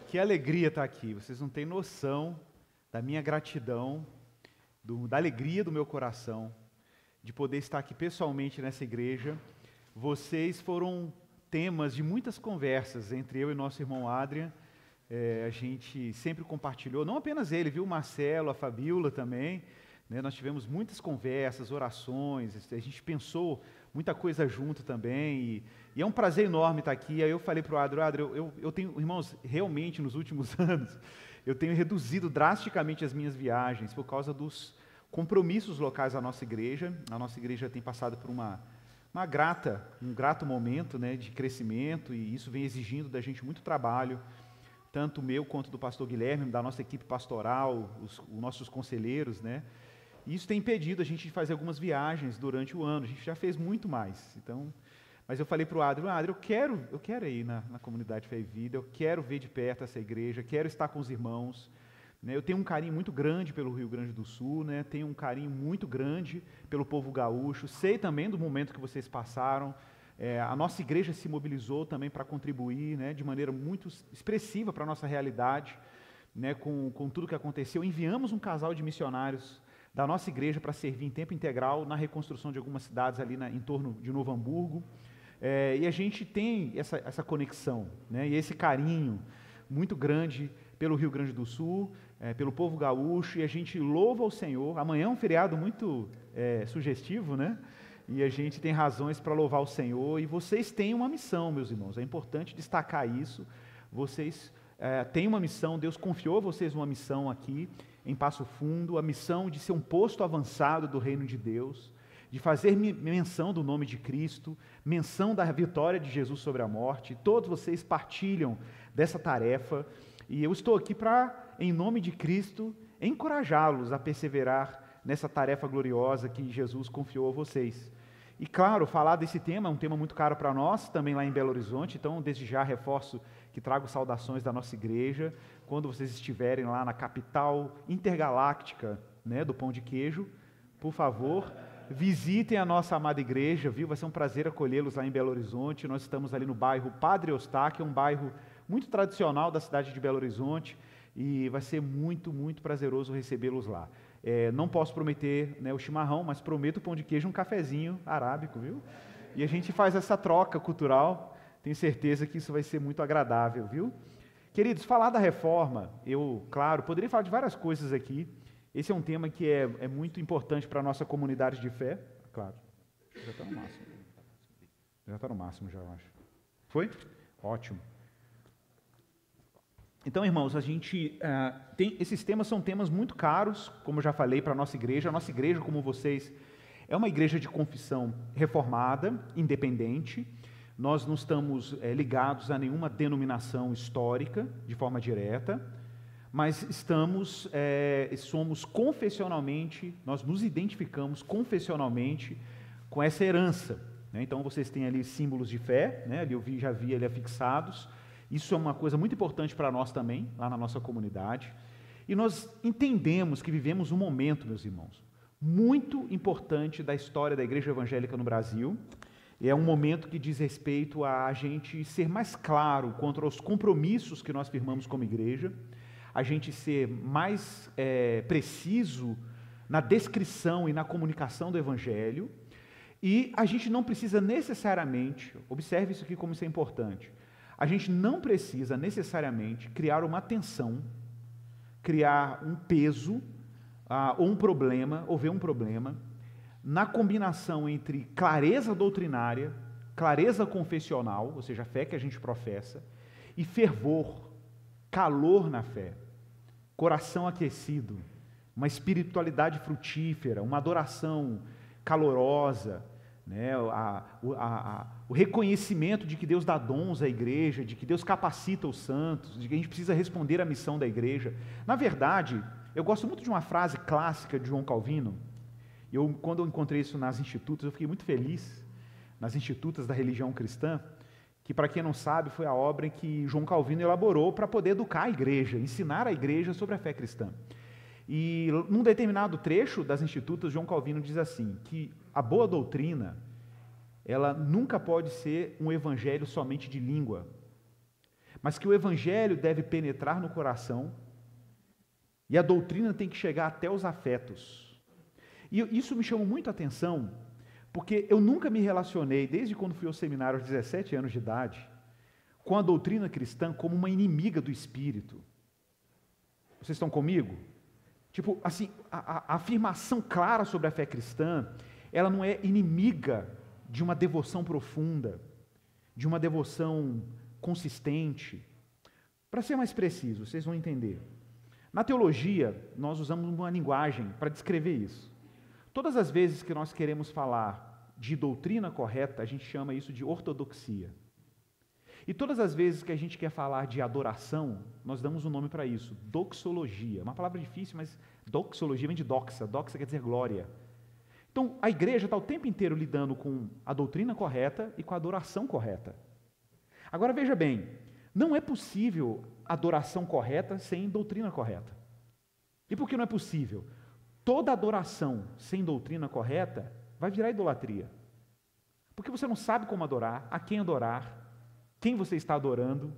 Que alegria estar aqui. Vocês não têm noção da minha gratidão, da alegria do meu coração, de poder estar aqui pessoalmente nessa igreja. Vocês foram temas de muitas conversas entre eu e nosso irmão Adrian. A gente sempre compartilhou, não apenas ele, viu? O Marcelo, a Fabiola também. Nós tivemos muitas conversas, orações, a gente pensou muita coisa junto também, e é um prazer enorme estar aqui. Aí eu falei para o Adrian, eu tenho, irmãos, realmente nos últimos anos, eu tenho reduzido drasticamente as minhas viagens por causa dos compromissos locais da nossa igreja. A nossa igreja tem passado por um grato momento, né, de crescimento, e isso vem exigindo da gente muito trabalho, tanto meu quanto do pastor Guilherme, da nossa equipe pastoral, os nossos conselheiros, né? E isso tem impedido a gente de fazer algumas viagens durante o ano. A gente já fez muito mais. Então, mas eu falei para o Adrian, eu quero ir na comunidade Fé e Vida, eu quero ver de perto essa igreja, quero estar com os irmãos. Né? Eu tenho um carinho muito grande pelo Rio Grande do Sul, né? Tenho um carinho muito grande pelo povo gaúcho. Sei também do momento que vocês passaram. A nossa igreja se mobilizou também para contribuir, né, de maneira muito expressiva para a nossa realidade, né, com tudo que aconteceu. Enviamos um casal de missionários da nossa igreja para servir em tempo integral na reconstrução de algumas cidades ali em torno de Novo Hamburgo. E a gente tem essa conexão, né, e esse carinho muito grande pelo Rio Grande do Sul, pelo povo gaúcho, e a gente louva o Senhor. Amanhã é um feriado muito sugestivo, né? E a gente tem razões para louvar o Senhor, e vocês têm uma missão, meus irmãos, é importante destacar isso. Vocês têm uma missão, Deus confiou a vocês uma missão aqui em Passo Fundo, a missão de ser um posto avançado do reino de Deus, de fazer menção do nome de Cristo, menção da vitória de Jesus sobre a morte. Todos vocês partilham dessa tarefa, e eu estou aqui para, em nome de Cristo, encorajá-los a perseverar nessa tarefa gloriosa que Jesus confiou a vocês. E claro, falar desse tema é um tema muito caro para nós, também lá em Belo Horizonte, então desde já reforço que trago saudações da nossa igreja, quando vocês estiverem lá na capital intergaláctica, né, do pão de queijo, por favor, visitem a nossa amada igreja, viu? Vai ser um prazer acolhê-los lá em Belo Horizonte. Nós estamos ali no bairro Padre Eustáquio, um bairro muito tradicional da cidade de Belo Horizonte, e vai ser muito, muito prazeroso recebê-los lá. Não posso prometer, né, o chimarrão, mas prometo o pão de queijo e um cafezinho arábico, viu? E a gente faz essa troca cultural, tenho certeza que isso vai ser muito agradável, viu? Queridos, falar da reforma, eu, claro, poderia falar de várias coisas aqui. Esse é um tema que é muito importante para a nossa comunidade de fé, claro. Já está no máximo. Já está no máximo, já, eu acho. Foi? Ótimo. Então, irmãos, a gente esses temas são temas muito caros, como eu já falei, para a nossa igreja. A nossa igreja, como vocês, é uma igreja de confissão reformada, independente. Nós não estamos ligados a nenhuma denominação histórica, de forma direta, mas somos confessionalmente, nós nos identificamos confessionalmente com essa herança. Né? Então, vocês têm ali símbolos de fé, né? Ali já vi ali afixados. Isso é uma coisa muito importante para nós também, lá na nossa comunidade. E nós entendemos que vivemos um momento, meus irmãos, muito importante da história da igreja evangélica no Brasil. É um momento que diz respeito a gente ser mais claro quanto aos compromissos que nós firmamos como igreja, a gente ser mais preciso na descrição e na comunicação do evangelho, e a gente não precisa necessariamente, observe isso aqui como isso é importante, a gente não precisa necessariamente criar uma tensão, criar um peso, ou um problema, ou ver um problema, na combinação entre clareza doutrinária, clareza confessional, ou seja, a fé que a gente professa, e fervor, calor na fé, coração aquecido, uma espiritualidade frutífera, uma adoração calorosa, né, o reconhecimento de que Deus dá dons à igreja, de que Deus capacita os santos, de que a gente precisa responder à missão da igreja. Na verdade, eu gosto muito de uma frase clássica de João Calvino. Quando eu encontrei isso nas Institutas, eu fiquei muito feliz, nas Institutas da Religião Cristã, que, para quem não sabe, foi a obra que João Calvino elaborou para poder educar a igreja, ensinar a igreja sobre a fé cristã. E num determinado trecho das Institutas, João Calvino diz assim, que a boa doutrina, ela nunca pode ser um evangelho somente de língua, mas que o evangelho deve penetrar no coração e a doutrina tem que chegar até os afetos. E isso me chamou muito a atenção, porque eu nunca me relacionei, desde quando fui ao seminário aos 17 anos de idade, com a doutrina cristã como uma inimiga do espírito. Vocês estão comigo? Tipo, assim, a afirmação clara sobre a fé cristã, ela não é inimiga de uma devoção profunda, de uma devoção consistente. Para ser mais preciso, vocês vão entender. Na teologia, nós usamos uma linguagem para descrever isso. Todas as vezes que nós queremos falar de doutrina correta, a gente chama isso de ortodoxia. E todas as vezes que a gente quer falar de adoração, nós damos um nome para isso, doxologia. Uma palavra difícil, mas doxologia vem de doxa. Doxa quer dizer glória. Então, a igreja está o tempo inteiro lidando com a doutrina correta e com a adoração correta. Agora, veja bem, não é possível adoração correta sem doutrina correta. E por que não é possível? Toda adoração sem doutrina correta vai virar idolatria. Porque você não sabe como adorar, a quem adorar, quem você está adorando,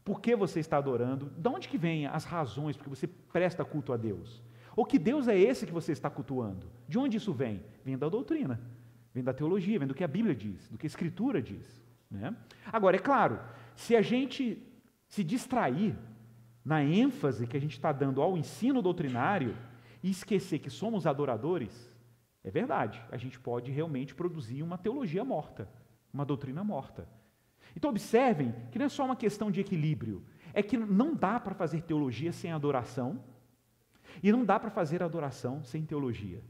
por que você está adorando, de onde que vêm as razões porque você presta culto a Deus? Ou que Deus é esse que você está cultuando? De onde isso vem? Vem da doutrina, vem da teologia, vem do que a Bíblia diz, do que a Escritura diz. Né? Agora, é claro, se a gente se distrair na ênfase que a gente está dando ao ensino doutrinário e esquecer que somos adoradores, é verdade, a gente pode realmente produzir uma teologia morta, uma doutrina morta. Então observem que não é só uma questão de equilíbrio, é que não dá para fazer teologia sem adoração e não dá para fazer adoração sem teologia.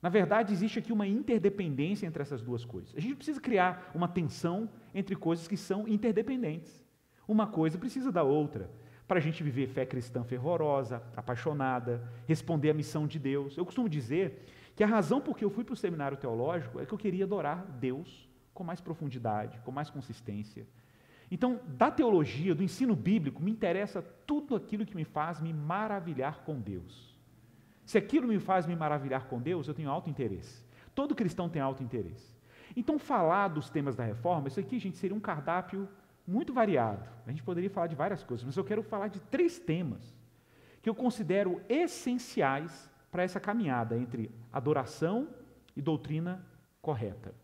Na verdade, existe aqui uma interdependência entre essas duas coisas. A gente precisa criar uma tensão entre coisas que são interdependentes. Uma coisa precisa da outra, para a gente viver fé cristã fervorosa, apaixonada, responder à missão de Deus. Eu costumo dizer que a razão por que eu fui para o seminário teológico é que eu queria adorar Deus com mais profundidade, com mais consistência. Então, da teologia, do ensino bíblico, me interessa tudo aquilo que me faz me maravilhar com Deus. Se aquilo me faz me maravilhar com Deus, eu tenho alto interesse. Todo cristão tem alto interesse. Então, falar dos temas da reforma, isso aqui, gente, seria um cardápio muito variado. A gente poderia falar de várias coisas, mas eu quero falar de 3 temas que eu considero essenciais para essa caminhada entre adoração e doutrina correta.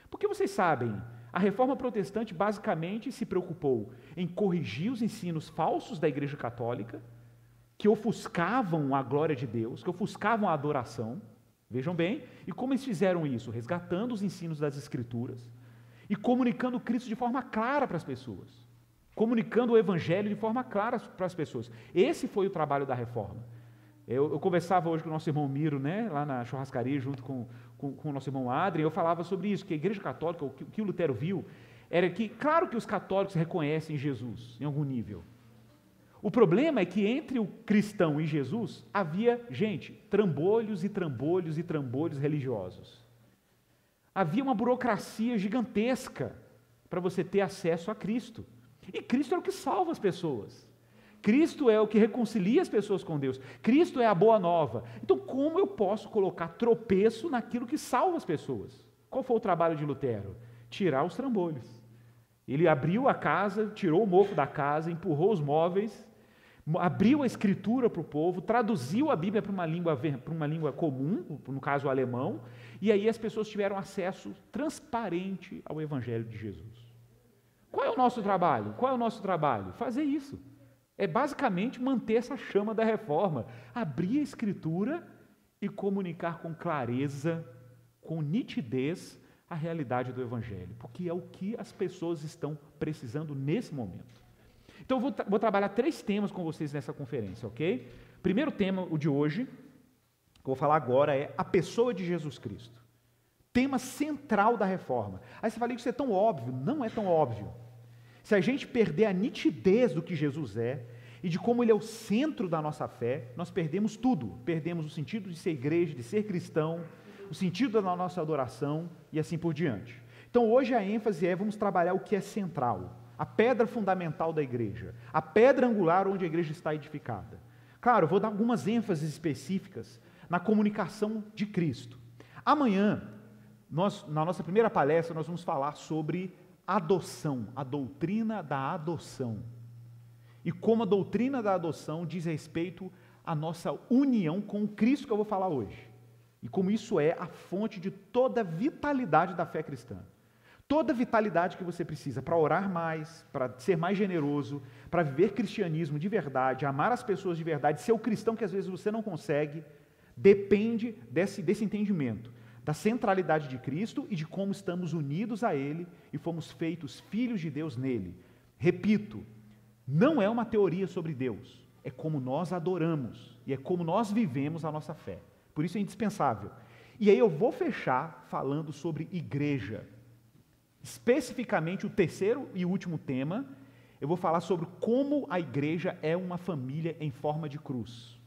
Porque vocês sabem, a reforma protestante basicamente se preocupou em corrigir os ensinos falsos da Igreja Católica, que ofuscavam a glória de Deus, que ofuscavam a adoração, vejam bem, e como eles fizeram isso? Resgatando os ensinos das Escrituras e comunicando Cristo de forma clara para as pessoas, comunicando o Evangelho de forma clara para as pessoas. Esse foi o trabalho da reforma. Eu conversava hoje com o nosso irmão Miro, né, lá na churrascaria, junto com o nosso irmão Adrien, eu falava sobre isso, que a Igreja Católica, o que o Lutero viu, era que, claro que os católicos reconhecem Jesus, em algum nível. O problema é que entre o cristão e Jesus, havia, gente, trambolhos e trambolhos e trambolhos religiosos. Havia uma burocracia gigantesca para você ter acesso a Cristo. E Cristo é o que salva as pessoas. Cristo é o que reconcilia as pessoas com Deus. Cristo é a boa nova. Então, como eu posso colocar tropeço naquilo que salva as pessoas? Qual foi o trabalho de Lutero? Tirar os trambolhos. Ele abriu a casa, tirou o mofo da casa, empurrou os móveis, abriu a Escritura para o povo, traduziu a Bíblia para uma língua comum, no caso o alemão, e aí as pessoas tiveram acesso transparente ao Evangelho de Jesus. Qual é o nosso trabalho? Qual é o nosso trabalho? Fazer isso. É basicamente manter essa chama da reforma, abrir a Escritura e comunicar com clareza, com nitidez, a realidade do Evangelho, porque é o que as pessoas estão precisando nesse momento. Então, eu vou trabalhar 3 temas com vocês nessa conferência, ok? Primeiro tema, o de hoje, que eu vou falar agora, é a pessoa de Jesus Cristo. Tema central da reforma. Aí você fala que isso é tão óbvio. Não é tão óbvio. Se a gente perder a nitidez do que Jesus é e de como Ele é o centro da nossa fé, nós perdemos tudo. Perdemos o sentido de ser igreja, de ser cristão, o sentido da nossa adoração e assim por diante. Então hoje a ênfase é, vamos trabalhar o que é central, a pedra fundamental da igreja, a pedra angular onde a igreja está edificada. Claro, eu vou dar algumas ênfases específicas na comunicação de Cristo. Amanhã, na nossa primeira palestra, nós vamos falar sobre adoção, a doutrina da adoção. e como a doutrina da adoção diz respeito à nossa união com o Cristo que eu vou falar hoje. E como isso é a fonte de toda a vitalidade da fé cristã. Toda a vitalidade que você precisa para orar mais, para ser mais generoso, para viver cristianismo de verdade, amar as pessoas de verdade, ser o cristão que às vezes você não consegue, depende desse entendimento, da centralidade de Cristo e de como estamos unidos a Ele e fomos feitos filhos de Deus nele. Repito, não é uma teoria sobre Deus, é como nós adoramos e é como nós vivemos a nossa fé. Por isso é indispensável. E aí eu vou fechar falando sobre igreja. Especificamente o terceiro e último tema, eu vou falar sobre como a igreja é uma família em forma de cruz.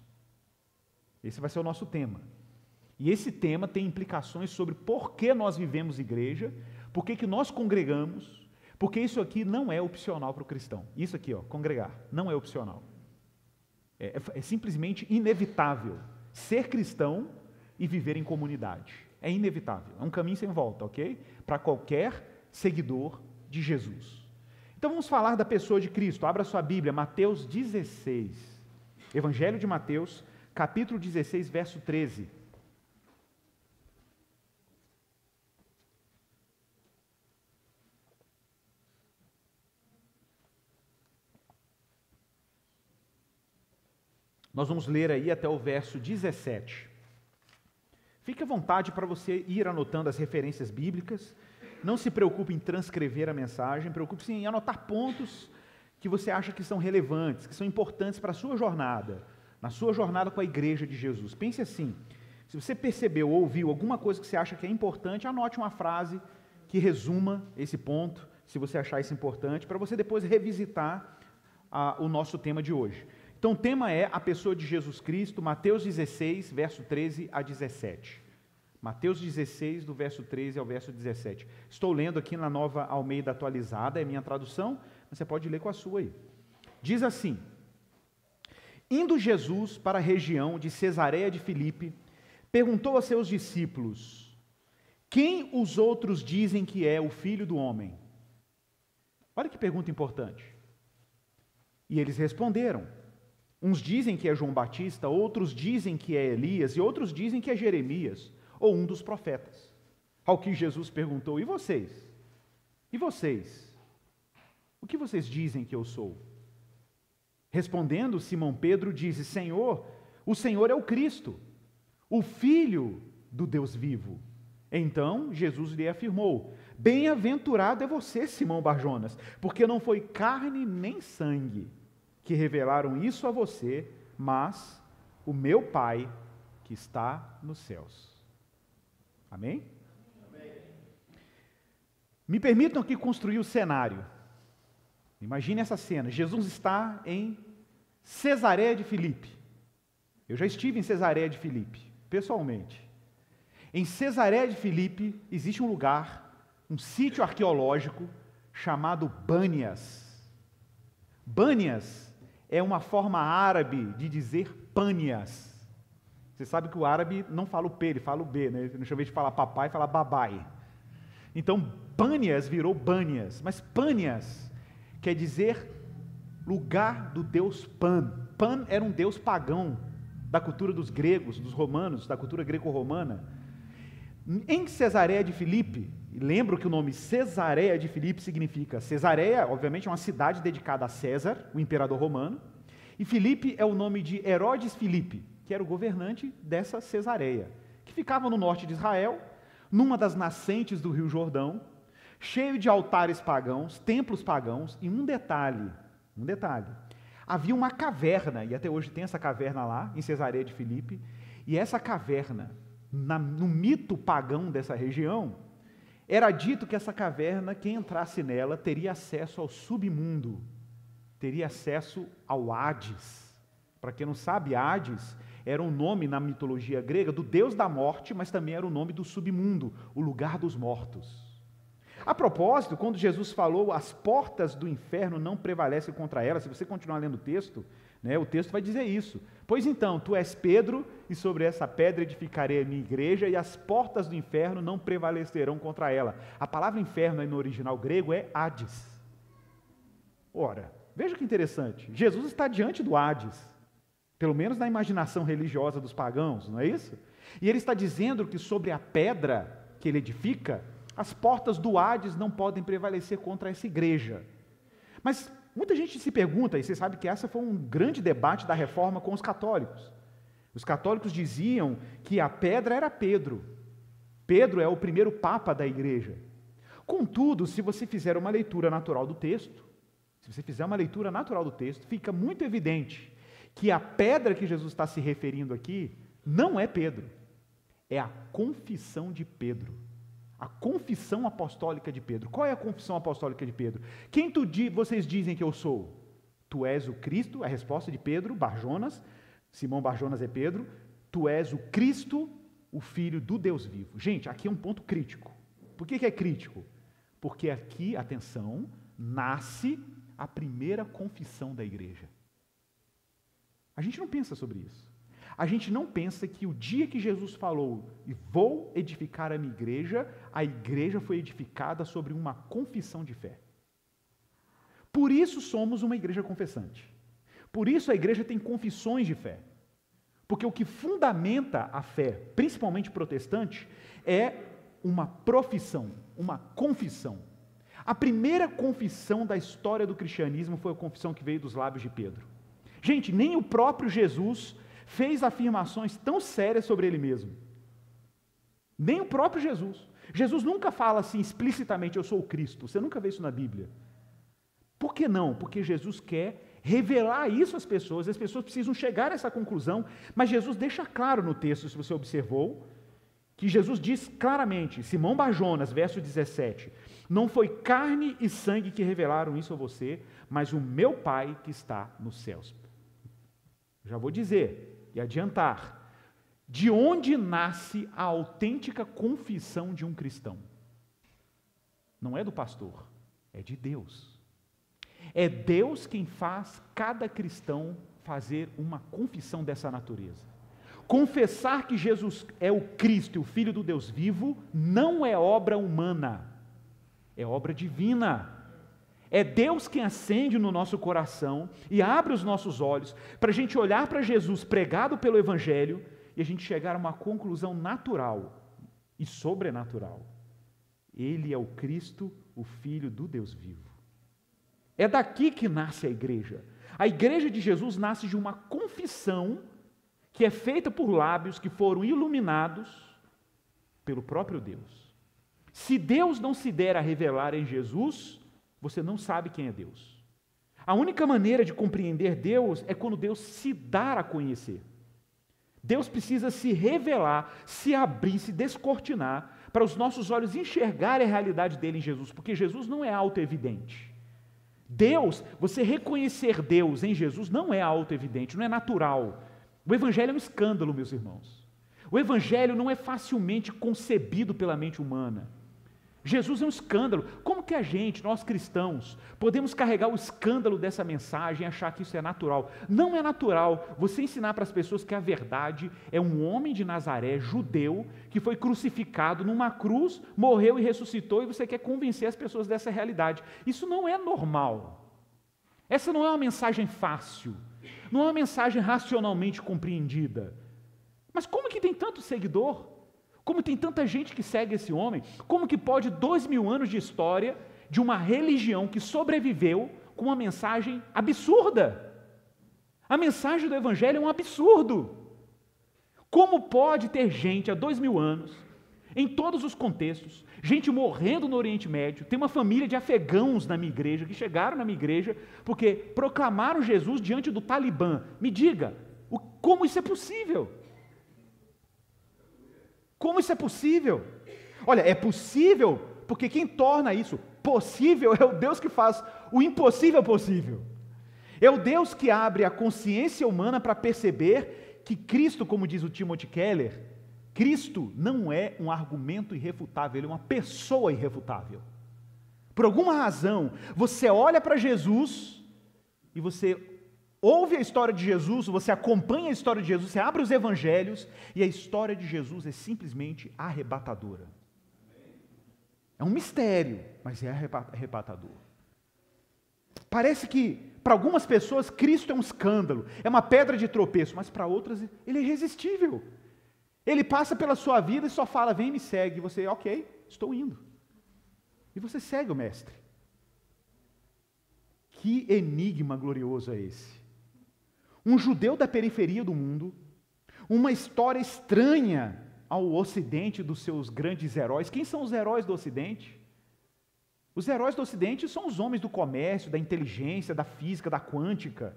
Esse vai ser o nosso tema. E esse tema tem implicações sobre por que nós vivemos igreja, por que nós congregamos, porque isso aqui não é opcional para o cristão. Isso aqui, congregar, não é opcional. É simplesmente inevitável ser cristão e viver em comunidade. É inevitável, é um caminho sem volta, ok? Para qualquer seguidor de Jesus. Então vamos falar da pessoa de Cristo. Abra sua Bíblia, Mateus 16. Evangelho de Mateus, capítulo 16, verso 13. Nós vamos ler aí até o verso 17. Fique à vontade para você ir anotando as referências bíblicas. Não se preocupe em transcrever a mensagem, preocupe-se em anotar pontos que você acha que são relevantes, que são importantes para a sua jornada, na sua jornada com a igreja de Jesus. Pense assim, se você percebeu ou ouviu alguma coisa que você acha que é importante, anote uma frase que resuma esse ponto, se você achar isso importante, para você depois revisitar o nosso tema de hoje. Então o tema é a pessoa de Jesus Cristo, Mateus 16, verso 13 a 17. Mateus 16, do verso 13 ao verso 17. Estou lendo aqui na Nova Almeida Atualizada, é minha tradução, mas você pode ler com a sua aí. Diz assim: Indo Jesus para a região de Cesareia de Filipe, perguntou a seus discípulos: Quem os outros dizem que é o Filho do Homem? Olha que pergunta importante. E eles responderam: Uns dizem que é João Batista, outros dizem que é Elias, e outros dizem que é Jeremias, ou um dos profetas. Ao que Jesus perguntou: E vocês? E vocês? O que vocês dizem que eu sou? Respondendo, Simão Pedro disse: Senhor, o Senhor é o Cristo, o Filho do Deus vivo. Então Jesus lhe afirmou: Bem-aventurado é você, Simão Barjonas, porque não foi carne nem sangue que revelaram isso a você, mas o meu Pai que está nos céus. Amém? Amém. Me permitam aqui construir o cenário. Imagine essa cena. Jesus está em Cesareia de Filipe. Eu já estive em Cesareia de Filipe, pessoalmente. Em Cesareia de Filipe existe um lugar, um sítio arqueológico chamado Bânias. Bânias é uma forma árabe de dizer pânias. Você sabe que o árabe não fala o P, ele fala o B, né? Não chama de falar papai, fala babai. Então, Pânias virou Bânias. Mas Pânias quer dizer lugar do deus Pan. Pan era um deus pagão da cultura dos gregos, dos romanos, da cultura greco-romana. Em Cesareia de Filipe, lembro que o nome Cesareia de Filipe significa... Cesareia, obviamente, é uma cidade dedicada a César, o imperador romano, e Filipe é o nome de Herodes Filipe, que era o governante dessa Cesareia, que ficava no norte de Israel, numa das nascentes do Rio Jordão, cheio de altares pagãos, templos pagãos, e um detalhe, havia uma caverna, e até hoje tem essa caverna lá, em Cesareia de Filipe, e essa caverna, no mito pagão dessa região, era dito que essa caverna, quem entrasse nela, teria acesso ao submundo, teria acesso ao Hades. Para quem não sabe, Hades era um nome na mitologia grega do deus da morte, mas também era o nome do submundo, o lugar dos mortos. A propósito, quando Jesus falou, as portas do inferno não prevalecem contra ela, se você continuar lendo o texto vai dizer isso. Pois então, tu és Pedro, e sobre essa pedra edificarei a minha igreja, e as portas do inferno não prevalecerão contra ela. A palavra inferno aí no original grego é Hades. Ora, Veja que interessante. Jesus está diante do Hades, pelo menos na imaginação religiosa dos pagãos, não é isso? E ele está dizendo que sobre a pedra que ele edifica, as portas do Hades não podem prevalecer contra essa igreja. Mas muita gente se pergunta, e você sabe que essa foi um grande debate da reforma com os católicos. Os católicos diziam que a pedra era Pedro. Pedro é o primeiro papa da igreja. Contudo, se você fizer uma leitura natural do texto, fica muito evidente que a pedra que Jesus está se referindo aqui não é Pedro, é a confissão de Pedro, a confissão apostólica de Pedro. Qual é a confissão apostólica de Pedro? Quem vocês dizem que eu sou? Tu és o Cristo, a resposta de Pedro, Barjonas, Simão Barjonas é Pedro, tu és o Cristo, o Filho do Deus vivo. Gente, aqui é um ponto crítico. Por que é crítico? Porque aqui, atenção, nasce a primeira confissão da igreja. A gente não pensa sobre isso. A gente não pensa que o dia que Jesus falou, e vou edificar a minha igreja, a igreja foi edificada sobre uma confissão de fé. Por isso somos uma igreja confessante. Por isso a igreja tem confissões de fé. Porque o que fundamenta a fé, principalmente protestante, é uma profissão, uma confissão. A primeira confissão da história do cristianismo foi a confissão que veio dos lábios de Pedro. Gente, nem o próprio Jesus fez afirmações tão sérias sobre ele mesmo. Nem o próprio Jesus. Jesus nunca fala assim explicitamente, eu sou o Cristo. Você nunca vê isso na Bíblia. Por que não? Porque Jesus quer revelar isso às pessoas, as pessoas precisam chegar a essa conclusão, mas Jesus deixa claro no texto, se você observou, que Jesus diz claramente, Simão Barjonas, verso 17, não foi carne e sangue que revelaram isso a você, mas o meu Pai que está nos céus. Já vou dizer e adiantar, de onde nasce a autêntica confissão de um cristão? Não é do pastor, é de Deus. É Deus quem faz cada cristão fazer uma confissão dessa natureza. Confessar que Jesus é o Cristo, o Filho do Deus vivo, não é obra humana, é obra divina. É Deus quem acende no nosso coração e abre os nossos olhos para a gente olhar para Jesus pregado pelo Evangelho e a gente chegar a uma conclusão natural e sobrenatural. Ele é o Cristo, o Filho do Deus vivo. É daqui que nasce a igreja. A igreja de Jesus nasce de uma confissão que é feita por lábios que foram iluminados pelo próprio Deus. Se Deus não se der a revelar em Jesus, você não sabe quem é Deus. A única maneira de compreender Deus é quando Deus se dá a conhecer. Deus precisa se revelar, se abrir, se descortinar, para os nossos olhos enxergarem a realidade dele em Jesus, porque Jesus não é autoevidente. Deus, você reconhecer Deus em Jesus não é autoevidente, não é natural. O Evangelho é um escândalo, meus irmãos. O Evangelho não é facilmente concebido pela mente humana. Jesus é um escândalo. Como que a gente, nós cristãos, podemos carregar o escândalo dessa mensagem e achar que isso é natural? Não é natural você ensinar para as pessoas que a verdade é um homem de Nazaré, judeu, que foi crucificado numa cruz, morreu e ressuscitou, e você quer convencer as pessoas dessa realidade. Isso não é normal. Essa não é uma mensagem fácil, não é uma mensagem racionalmente compreendida. Mas como que tem tanto seguidor? Como tem tanta gente que segue esse homem? Como que pode 2000 anos de história de uma religião que sobreviveu com uma mensagem absurda? A mensagem do Evangelho é um absurdo. Como pode ter gente há 2000 anos, em todos os contextos, gente morrendo no Oriente Médio, tem uma família de afegãos na minha igreja, que chegaram na minha igreja porque proclamaram Jesus diante do Talibã. Me diga, como isso é possível? Como isso é possível? Olha, é possível porque quem torna isso possível é o Deus que faz o impossível possível. É o Deus que abre a consciência humana para perceber que Cristo, como diz o Timothy Keller, Cristo não é um argumento irrefutável, ele é uma pessoa irrefutável. Por alguma razão, você olha para Jesus e você ouve a história de Jesus, você acompanha a história de Jesus, você abre os evangelhos e a história de Jesus é simplesmente arrebatadora. É um mistério, mas é arrebatador. Parece que para algumas pessoas, Cristo é um escândalo, é uma pedra de tropeço, mas para outras, ele é irresistível. Ele passa pela sua vida e só fala, vem e me segue. E você, ok, estou indo. E você segue o Mestre. Que enigma glorioso é esse? Um judeu da periferia do mundo, uma história estranha ao Ocidente dos seus grandes heróis. Quem são os heróis do Ocidente? Os heróis do Ocidente são os homens do comércio, da inteligência, da física, da quântica.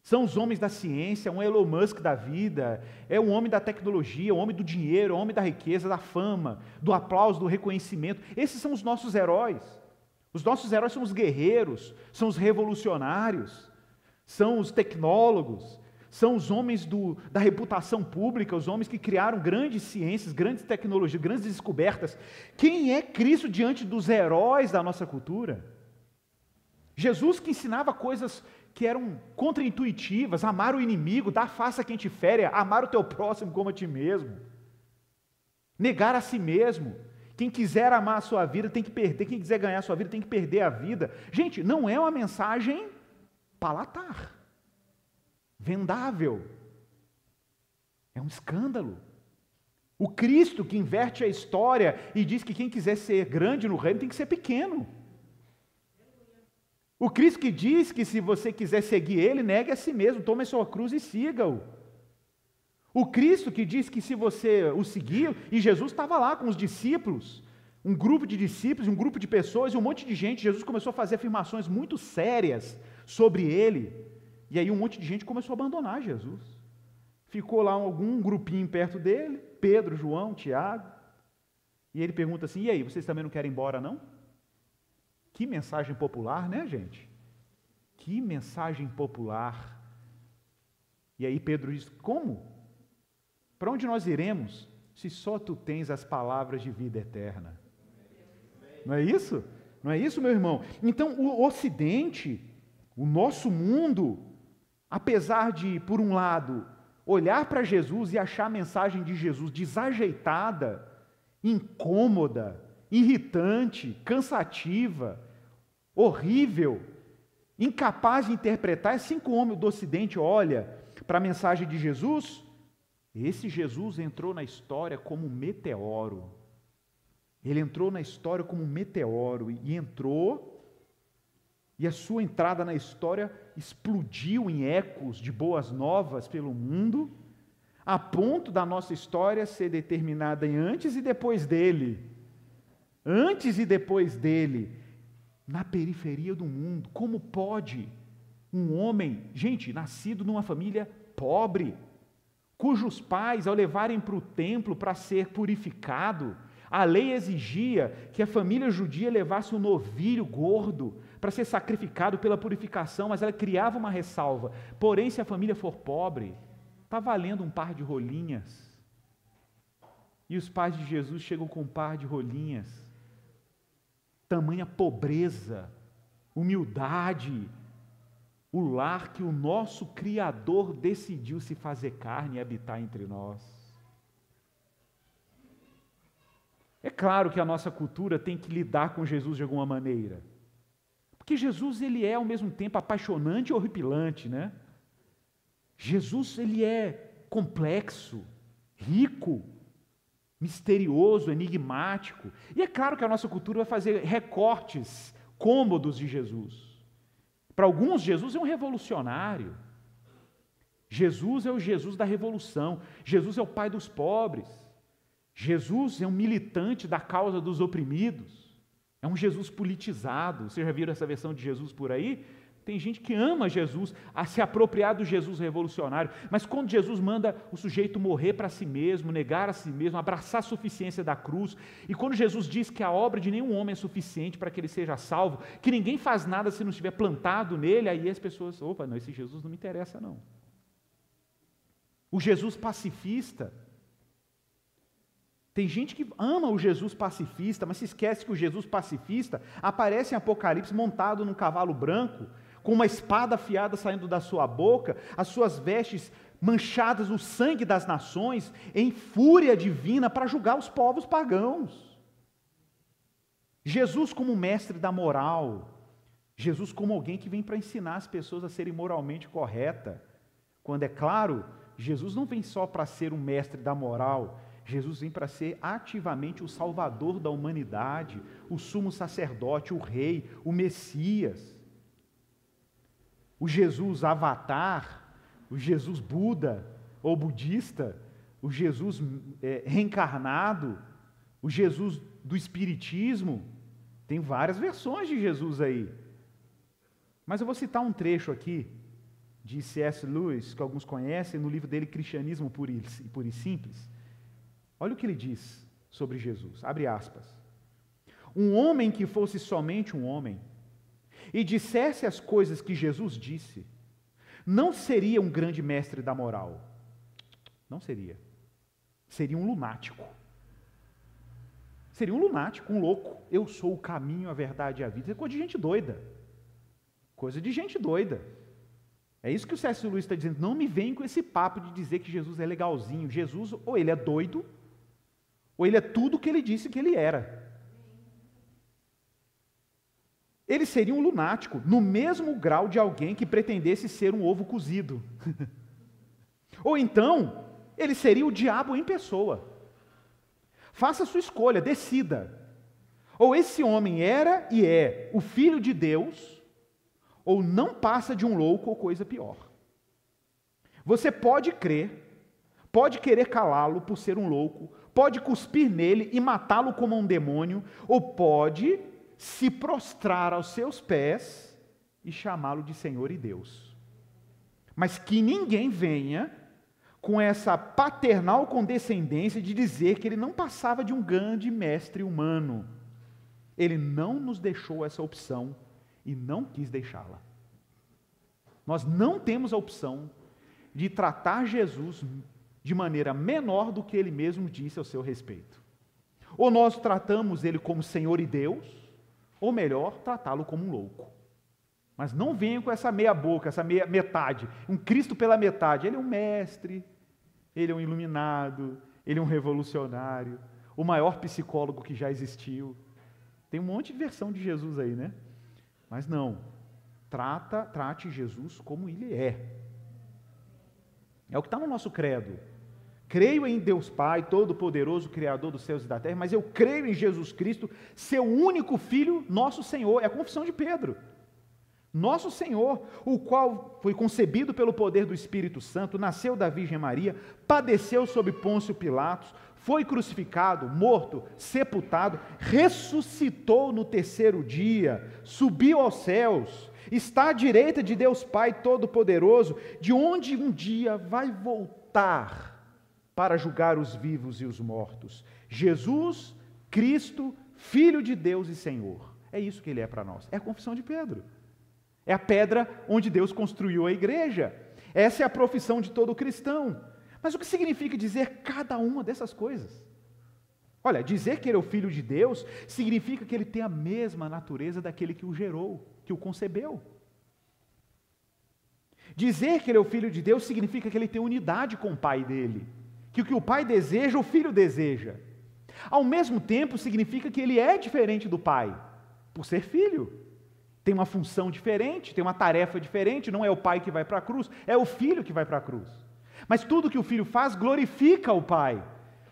São os homens da ciência, um Elon Musk da vida, é o homem da tecnologia, o homem do dinheiro, o homem da riqueza, da fama, do aplauso, do reconhecimento. Esses são os nossos heróis. Os nossos heróis são os guerreiros, são os revolucionários, são os tecnólogos, são os homens da reputação pública, os homens que criaram grandes ciências, grandes tecnologias, grandes descobertas. Quem é Cristo diante dos heróis da nossa cultura? Jesus que ensinava coisas que eram contraintuitivas, amar o inimigo, dar face a quem te fere, amar o teu próximo como a ti mesmo, negar a si mesmo. Quem quiser amar a sua vida tem que perder, quem quiser ganhar a sua vida tem que perder a vida. Gente, não é uma mensagem palatar, vendável, é um escândalo. O Cristo que inverte a história e diz que quem quiser ser grande no reino tem que ser pequeno. O Cristo que diz que se você quiser seguir Ele, negue a si mesmo, tome a sua cruz e siga-o. O Cristo que diz que se você o seguir, e Jesus estava lá com os discípulos, um grupo de discípulos, um grupo de pessoas e um monte de gente, Jesus começou a fazer afirmações muito sérias sobre Ele, e aí um monte de gente começou a abandonar Jesus. Ficou lá algum grupinho perto dele, Pedro, João, Tiago, e ele pergunta assim, e aí, vocês também não querem ir embora não? Que mensagem popular, né, gente? Que mensagem popular. E aí Pedro diz, como? Para onde nós iremos, se só tu tens as palavras de vida eterna? Não é isso? Não é isso, meu irmão? Então, o Ocidente, o nosso mundo, apesar de, por um lado, olhar para Jesus e achar a mensagem de Jesus desajeitada, incômoda, irritante, cansativa, horrível, incapaz de interpretar, assim como o homem do Ocidente olha para a mensagem de Jesus, esse Jesus entrou na história como um meteoro. Ele entrou na história como um meteoro e entrou, e a sua entrada na história explodiu em ecos de boas novas pelo mundo, a ponto da nossa história ser determinada em antes e depois dele. Antes e depois dele, na periferia do mundo. Como pode um homem, gente, nascido numa família pobre, cujos pais, ao levarem para o templo para ser purificado, a lei exigia que a família judia levasse um novilho gordo para ser sacrificado pela purificação, mas ela criava uma ressalva, porém se a família for pobre, está valendo um par de rolinhas. E os pais de Jesus chegam com um par de rolinhas. Tamanha pobreza, humildade, o lar que o nosso Criador decidiu se fazer carne e habitar entre nós. É claro que a nossa cultura tem que lidar com Jesus de alguma maneira, porque Jesus ele é ao mesmo tempo apaixonante e horripilante, né? Jesus ele é complexo, rico, misterioso, enigmático. E é claro que a nossa cultura vai fazer recortes cômodos de Jesus. Para alguns, Jesus é um revolucionário. Jesus é o Jesus da revolução. Jesus é o pai dos pobres. Jesus é um militante da causa dos oprimidos. É um Jesus politizado. Vocês já viram essa versão de Jesus por aí? Tem gente que ama Jesus, a se apropriar do Jesus revolucionário, mas quando Jesus manda o sujeito morrer para si mesmo, negar a si mesmo, abraçar a suficiência da cruz, e quando Jesus diz que a obra de nenhum homem é suficiente para que ele seja salvo, que ninguém faz nada se não estiver plantado nele, aí as pessoas, opa, não, esse Jesus não me interessa não. O Jesus pacifista, tem gente que ama o Jesus pacifista, mas se esquece que o Jesus pacifista aparece em Apocalipse montado num cavalo branco, com uma espada afiada saindo da sua boca, as suas vestes manchadas no sangue das nações, em fúria divina para julgar os povos pagãos. Jesus como mestre da moral, Jesus como alguém que vem para ensinar as pessoas a serem moralmente corretas. Quando é claro, Jesus não vem só para ser um mestre da moral, Jesus vem para ser ativamente o salvador da humanidade, o sumo sacerdote, o rei, o Messias. O Jesus avatar, o Jesus Buda ou budista, o Jesus reencarnado, o Jesus do Espiritismo. Tem várias versões de Jesus aí. Mas eu vou citar um trecho aqui de C.S. Lewis, que alguns conhecem, no livro dele Cristianismo Puro e Simples. Olha o que ele diz sobre Jesus, abre aspas. Um homem que fosse somente um homem e dissesse as coisas que Jesus disse, não seria um grande mestre da moral. Não seria. Seria um lunático. Seria um lunático, um louco. Eu sou o caminho, a verdade e a vida. É coisa de gente doida. Coisa de gente doida. É isso que o C.S. Lewis está dizendo. Não me vem com esse papo de dizer que Jesus é legalzinho. Jesus, ou ele é doido, ou ele é tudo o que ele disse que ele era. Ele seria um lunático, no mesmo grau de alguém que pretendesse ser um ovo cozido. Ou então, ele seria o diabo em pessoa. Faça a sua escolha, decida. Ou esse homem era e é o Filho de Deus, ou não passa de um louco ou coisa pior. Você pode crer, pode querer calá-lo por ser um louco, pode cuspir nele e matá-lo como um demônio, ou pode se prostrar aos seus pés e chamá-lo de Senhor e Deus. Mas que ninguém venha com essa paternal condescendência de dizer que ele não passava de um grande mestre humano. Ele não nos deixou essa opção e não quis deixá-la. Nós não temos a opção de tratar Jesus de maneira menor do que ele mesmo disse ao seu respeito. Ou nós tratamos ele como Senhor e Deus, ou melhor, tratá-lo como um louco. Mas não venham com essa meia boca, essa meia metade, um Cristo pela metade. Ele é um mestre, ele é um iluminado, ele é um revolucionário, o maior psicólogo que já existiu. Tem um monte de versão de Jesus aí, né? Mas não, trate Jesus como ele é. É o que está no nosso credo. Creio em Deus Pai, Todo-Poderoso, Criador dos céus e da terra, mas eu creio em Jesus Cristo, seu único Filho, nosso Senhor. É a confissão de Pedro. Nosso Senhor, o qual foi concebido pelo poder do Espírito Santo, nasceu da Virgem Maria, padeceu sob Pôncio Pilatos, foi crucificado, morto, sepultado, ressuscitou no terceiro dia, subiu aos céus, está à direita de Deus Pai Todo-Poderoso, de onde um dia vai voltar para julgar os vivos e os mortos. Jesus, Cristo, Filho de Deus e Senhor. É isso que ele é para nós. É a confissão de Pedro. É a pedra onde Deus construiu a igreja. Essa é a profissão de todo cristão. Mas o que significa dizer cada uma dessas coisas? Olha, dizer que ele é o Filho de Deus significa que ele tem a mesma natureza daquele que o gerou, que o concebeu. Dizer que ele é o Filho de Deus significa que ele tem unidade com o Pai dele. Que o que o Pai deseja, o Filho deseja. Ao mesmo tempo, significa que ele é diferente do Pai, por ser filho. Tem uma função diferente, tem uma tarefa diferente, não é o Pai que vai para a cruz, é o Filho que vai para a cruz. Mas tudo que o Filho faz glorifica o Pai.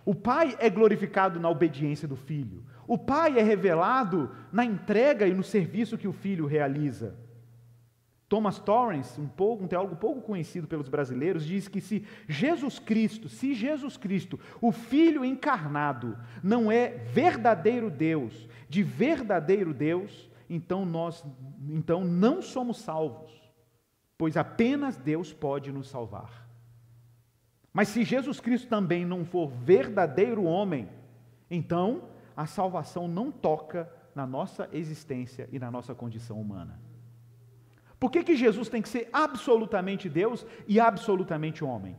O Pai é glorificado na obediência do Filho. O Pai é revelado na entrega e no serviço que o Filho realiza. Thomas Torrance, um teólogo pouco conhecido pelos brasileiros, diz que se Jesus Cristo, o Filho encarnado, não é verdadeiro Deus, de verdadeiro Deus, então não somos salvos, pois apenas Deus pode nos salvar. Mas se Jesus Cristo também não for verdadeiro homem, então a salvação não toca na nossa existência e na nossa condição humana. Por que Jesus tem que ser absolutamente Deus e absolutamente homem?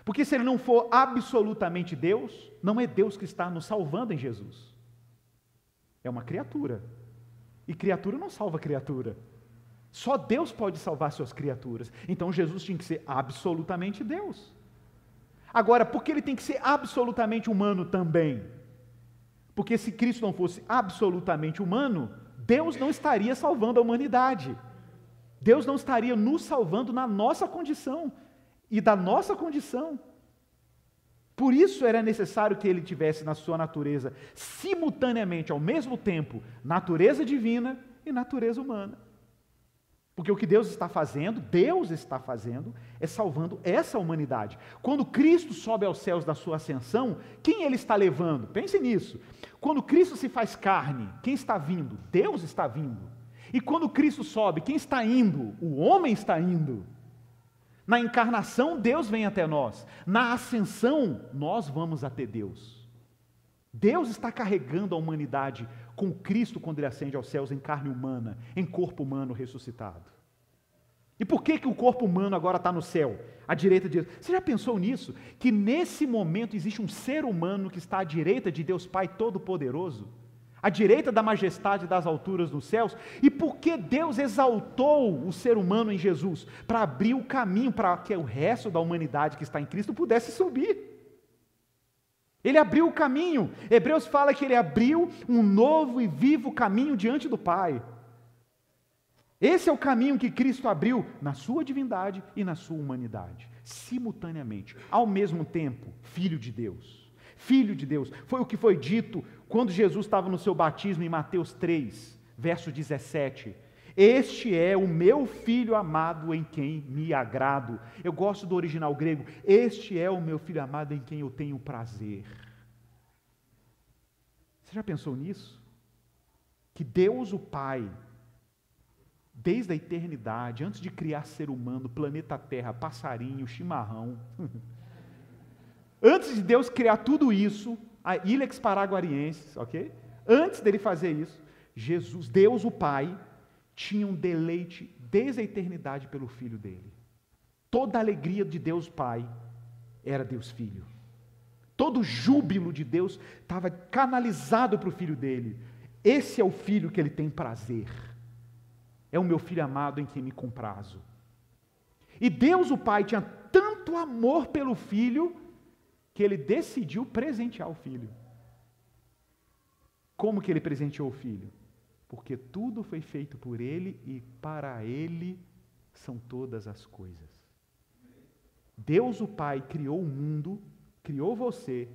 Porque se ele não for absolutamente Deus, não é Deus que está nos salvando em Jesus. É uma criatura. E criatura não salva criatura. Só Deus pode salvar suas criaturas. Então Jesus tinha que ser absolutamente Deus. Agora, por que ele tem que ser absolutamente humano também? Porque se Cristo não fosse absolutamente humano, Deus não estaria salvando a humanidade. Deus não estaria nos salvando na nossa condição e da nossa condição. Por isso era necessário que ele tivesse na sua natureza, simultaneamente, ao mesmo tempo, natureza divina e natureza humana. Porque o que Deus está fazendo, é salvando essa humanidade. Quando Cristo sobe aos céus da sua ascensão, quem ele está levando? Pense nisso. Quando Cristo se faz carne, quem está vindo? Deus está vindo. E quando Cristo sobe, quem está indo? O homem está indo. Na encarnação, Deus vem até nós. Na ascensão, nós vamos até Deus. Deus está carregando a humanidade com Cristo quando ele ascende aos céus em carne humana, em corpo humano ressuscitado. E por que o corpo humano agora está no céu, à direita de Deus? Você já pensou nisso? Que nesse momento existe um ser humano que está à direita de Deus Pai Todo-Poderoso? À direita da majestade das alturas nos céus? E por que Deus exaltou o ser humano em Jesus? Para abrir o caminho para que o resto da humanidade que está em Cristo pudesse subir. Ele abriu o caminho. Hebreus fala que ele abriu um novo e vivo caminho diante do Pai. Esse é o caminho que Cristo abriu na sua divindade e na sua humanidade, simultaneamente, ao mesmo tempo, Filho de Deus. Filho de Deus. Foi o que foi dito quando Jesus estava no seu batismo em Mateus 3, verso 17. Este é o meu Filho amado em quem me agrado. Eu gosto do original grego. Este é o meu Filho amado em quem eu tenho prazer. Você já pensou nisso? Que Deus o Pai, desde a eternidade, antes de criar ser humano, planeta Terra, passarinho, chimarrão, antes de Deus criar tudo isso, a Ilex Paraguariensis, ok? Antes dele fazer isso, Jesus, Deus o Pai, tinha um deleite desde a eternidade pelo Filho dele. Toda a alegria de Deus Pai era Deus Filho. Todo o júbilo de Deus estava canalizado para o Filho dele. Esse é o Filho que ele tem prazer. É o meu Filho amado em quem me comprazo. E Deus o Pai tinha tanto amor pelo Filho que ele decidiu presentear o Filho. Como que ele presenteou o Filho? Porque tudo foi feito por ele e para ele são todas as coisas. Deus o Pai criou o mundo, criou você,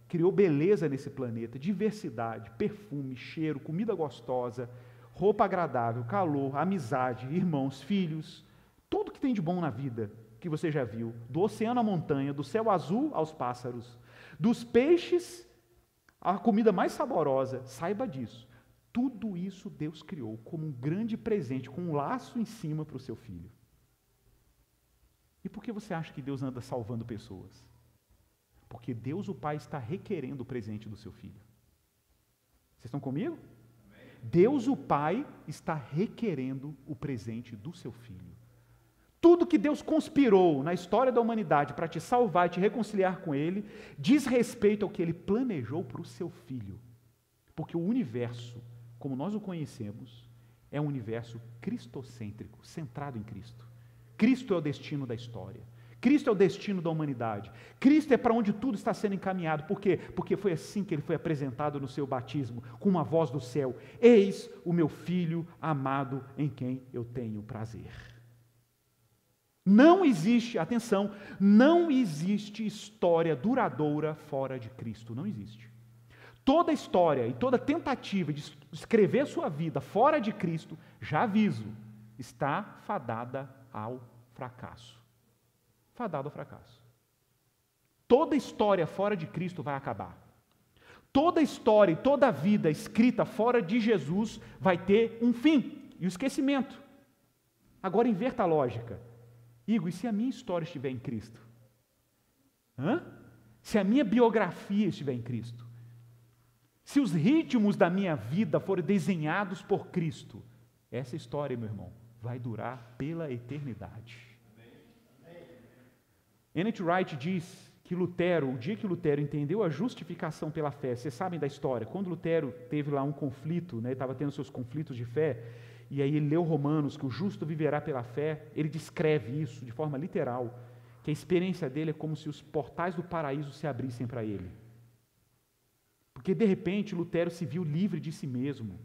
criou beleza nesse planeta, diversidade, perfume, cheiro, comida gostosa, roupa agradável, calor, amizade, irmãos, filhos, tudo que tem de bom na vida que você já viu, do oceano à montanha, do céu azul aos pássaros, dos peixes à comida mais saborosa, saiba disso. Tudo isso Deus criou como um grande presente, com um laço em cima para o seu filho. E por que você acha que Deus anda salvando pessoas? Porque Deus o Pai está requerendo o presente do seu filho. Vocês estão comigo? Deus o Pai está requerendo o presente do seu filho. Tudo que Deus conspirou na história da humanidade para te salvar e te reconciliar com Ele, diz respeito ao que Ele planejou para o seu filho. Porque o universo, como nós o conhecemos, é um universo cristocêntrico, centrado em Cristo. Cristo é o destino da história. Cristo é o destino da humanidade. Cristo é para onde tudo está sendo encaminhado. Por quê? Porque foi assim que ele foi apresentado no seu batismo, com uma voz do céu: eis o meu Filho amado em quem eu tenho prazer. Não existe, atenção, não existe história duradoura fora de Cristo. Não existe. Toda história e toda tentativa de escrever sua vida fora de Cristo, já aviso, está fadada ao fracasso. Fadada ao fracasso. Toda história fora de Cristo vai acabar. Toda história e toda vida escrita fora de Jesus vai ter um fim e o esquecimento. Agora inverta a lógica. Igor, e se a minha história estiver em Cristo? Se a minha biografia estiver em Cristo? Se os ritmos da minha vida forem desenhados por Cristo, essa história, meu irmão, vai durar pela eternidade. N.T. Wright diz que Lutero, o dia que Lutero entendeu a justificação pela fé, vocês sabem da história, quando Lutero teve lá um conflito, estava tendo seus conflitos de fé, e aí ele leu Romanos, que o justo viverá pela fé, ele descreve isso de forma literal, que a experiência dele é como se os portais do paraíso se abrissem para ele. Porque de repente Lutero se viu livre de si mesmo.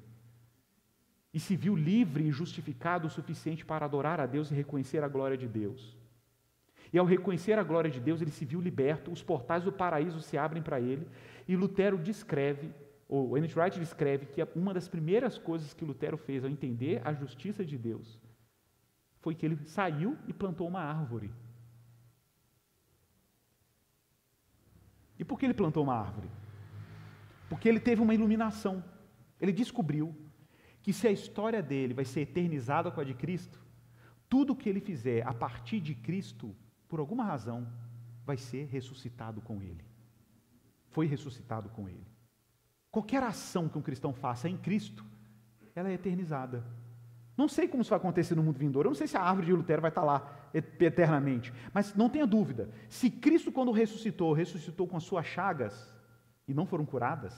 e se viu livre e justificado o suficiente para adorar a Deus e reconhecer a glória de Deus. E ao reconhecer a glória de Deus, ele se viu liberto, os portais do paraíso se abrem para ele, e Lutero descreve, ou Ellen White descreve, que uma das primeiras coisas que Lutero fez ao entender a justiça de Deus foi que ele saiu e plantou uma árvore. E por que ele plantou uma árvore? Porque ele teve uma iluminação. Ele descobriu que se a história dele vai ser eternizada com a de Cristo, tudo o que ele fizer a partir de Cristo, por alguma razão, vai ser ressuscitado com ele. Foi ressuscitado com ele. Qualquer ação que um cristão faça em Cristo, ela é eternizada. Não sei como isso vai acontecer no mundo vindouro, eu não sei se a árvore de Lutero vai estar lá eternamente, mas não tenha dúvida, se Cristo quando ressuscitou, ressuscitou com as suas chagas e não foram curadas,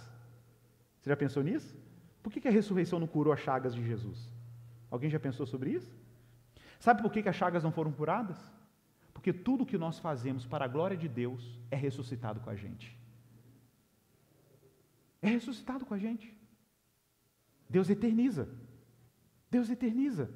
você já pensou nisso? Por que a ressurreição não curou as chagas de Jesus? Alguém já pensou sobre isso? Sabe por que as chagas não foram curadas? Porque tudo que nós fazemos para a glória de Deus é ressuscitado com a gente. É ressuscitado com a gente. Deus eterniza. Deus eterniza.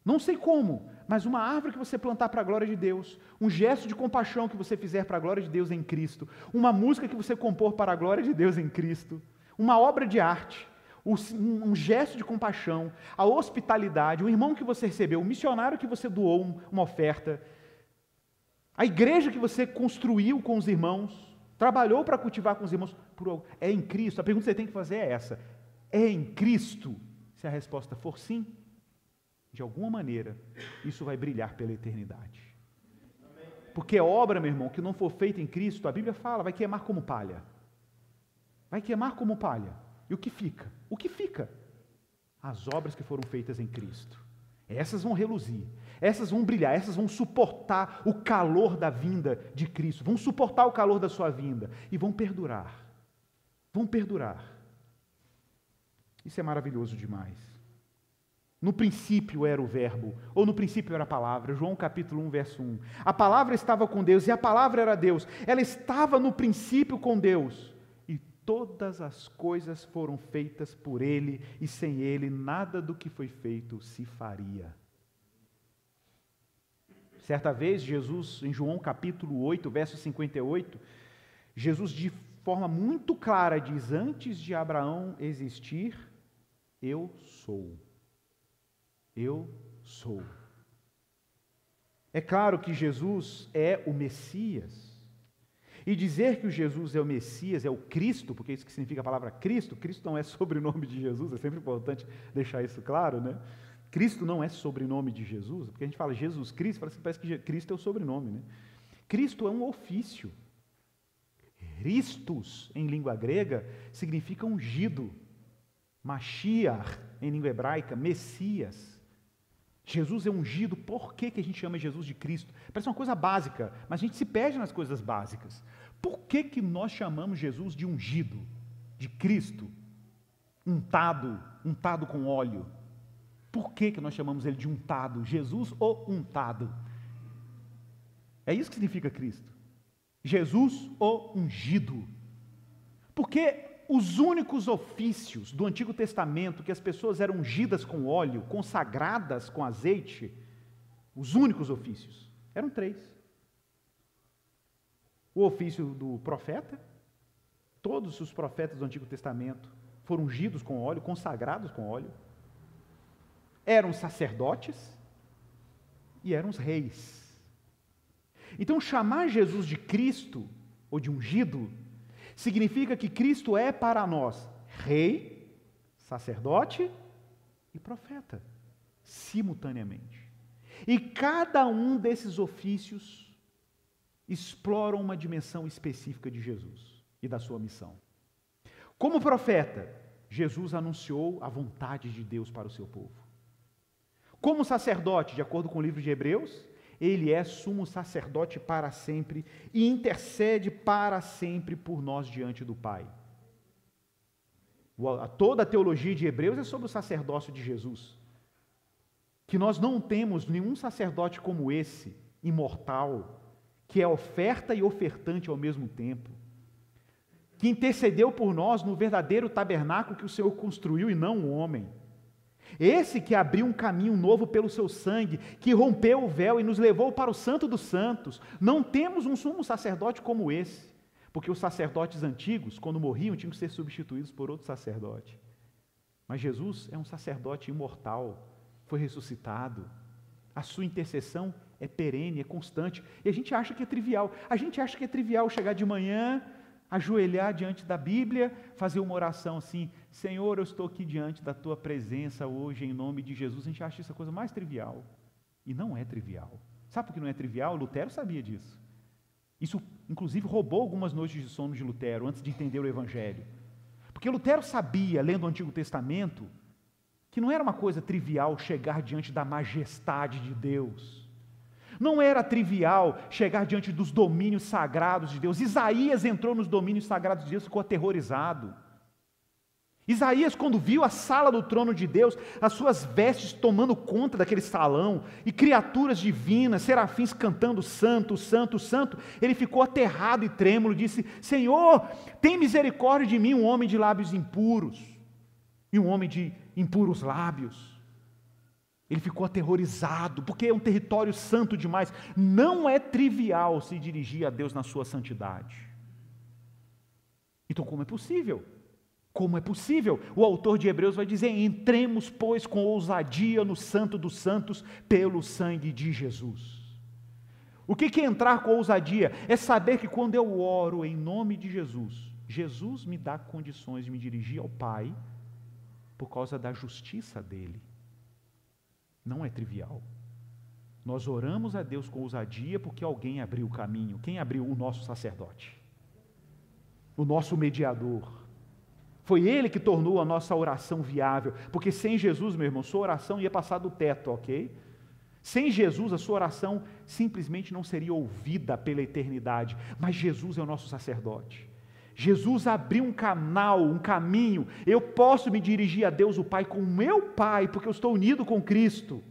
Não sei como, mas uma árvore que você plantar para a glória de Deus, um gesto de compaixão que você fizer para a glória de Deus em Cristo, uma música que você compor para a glória de Deus em Cristo, uma obra de arte, um gesto de compaixão, a hospitalidade, o irmão que você recebeu, o missionário que você doou uma oferta, a igreja que você construiu com os irmãos, trabalhou para cultivar com os irmãos, é em Cristo. A pergunta que você tem que fazer é essa: é em Cristo? Se a resposta for sim, de alguma maneira, isso vai brilhar pela eternidade. Porque obra, meu irmão, que não for feita em Cristo, a Bíblia fala, vai queimar como palha. Vai queimar como palha. E o que fica? O que fica? As obras que foram feitas em Cristo. Essas vão reluzir, essas vão brilhar, essas vão suportar o calor da vinda de Cristo, vão suportar o calor da sua vinda e vão perdurar. Vão perdurar. Isso é maravilhoso demais. No princípio era o verbo, ou no princípio era a palavra, João capítulo 1, verso 1. A palavra estava com Deus e a palavra era Deus. Ela estava no princípio com Deus. E todas as coisas foram feitas por Ele, e sem Ele nada do que foi feito se faria. Certa vez, Jesus, em João capítulo 8, verso 58, Jesus de forma muito clara diz: antes de Abraão existir, eu sou. Eu sou. É claro que Jesus é o Messias. E dizer que o Jesus é o Messias, é o Cristo, porque é isso que significa a palavra Cristo. Cristo não é sobrenome de Jesus, é sempre importante deixar isso claro, né? Cristo não é sobrenome de Jesus, porque a gente fala Jesus Cristo, parece que Cristo é o sobrenome, né? Cristo é um ofício. Christus, em língua grega, significa ungido. Mashiach, em língua hebraica, Messias. Jesus é ungido. Por que a gente chama Jesus de Cristo? Parece uma coisa básica, mas a gente se perde nas coisas básicas. Por que nós chamamos Jesus de ungido, de Cristo? Untado com óleo. Por que nós chamamos ele de untado? Jesus o untado. É isso que significa Cristo. Jesus o ungido. Porque os únicos ofícios do Antigo Testamento que as pessoas eram ungidas com óleo, consagradas com azeite, os únicos ofícios, eram 3. O ofício do profeta, todos os profetas do Antigo Testamento foram ungidos com óleo, consagrados com óleo. Eram sacerdotes e eram os reis. Então, chamar Jesus de Cristo, ou de ungido, significa que Cristo é para nós rei, sacerdote e profeta, simultaneamente. E cada um desses ofícios exploram uma dimensão específica de Jesus e da sua missão. Como profeta, Jesus anunciou a vontade de Deus para o seu povo. Como sacerdote, de acordo com o livro de Hebreus, ele é sumo sacerdote para sempre e intercede para sempre por nós diante do Pai. Toda a teologia de Hebreus é sobre o sacerdócio de Jesus. Que nós não temos nenhum sacerdote como esse, imortal, que é oferta e ofertante ao mesmo tempo, que intercedeu por nós no verdadeiro tabernáculo que o Senhor construiu e não o homem. Esse que abriu um caminho novo pelo seu sangue, que rompeu o véu e nos levou para o Santo dos Santos. Não temos um sumo sacerdote como esse, porque os sacerdotes antigos, quando morriam, tinham que ser substituídos por outro sacerdote. Mas Jesus é um sacerdote imortal, foi ressuscitado. A sua intercessão é perene, é constante. E a gente acha que é trivial. A gente acha que é trivial chegar de manhã, ajoelhar diante da Bíblia, fazer uma oração assim: Senhor, eu estou aqui diante da Tua presença hoje, em nome de Jesus. A gente acha isso a coisa mais trivial. E não é trivial. Sabe por que não é trivial? Lutero sabia disso. Isso, inclusive, roubou algumas noites de sono de Lutero, antes de entender o Evangelho. Porque Lutero sabia, lendo o Antigo Testamento, que não era uma coisa trivial chegar diante da majestade de Deus. Não era trivial chegar diante dos domínios sagrados de Deus. Isaías entrou nos domínios sagrados de Deus e ficou aterrorizado. Isaías, quando viu a sala do trono de Deus, as suas vestes tomando conta daquele salão, e criaturas divinas, serafins cantando santo, santo, santo, ele ficou aterrado e trêmulo, disse: Senhor, tem misericórdia de mim, um homem de lábios impuros, e um homem de impuros lábios. Ele ficou aterrorizado, porque é um território santo demais. Não é trivial se dirigir a Deus na sua santidade. Então, como é possível? Como é possível? O autor de Hebreus vai dizer: entremos, pois, com ousadia no Santo dos Santos, pelo sangue de Jesus. O que é entrar com ousadia? É saber que quando eu oro em nome de Jesus, Jesus me dá condições de me dirigir ao Pai, por causa da justiça dele. Não é trivial. Nós oramos a Deus com ousadia porque alguém abriu o caminho. Quem abriu? O nosso sacerdote, o nosso mediador. Foi ele que tornou a nossa oração viável, porque sem Jesus, meu irmão, sua oração ia passar do teto, ok? Sem Jesus, a sua oração simplesmente não seria ouvida pela eternidade, mas Jesus é o nosso sacerdote. Jesus abriu um canal, um caminho. Eu posso me dirigir a Deus o Pai com o meu Pai, porque eu estou unido com Cristo.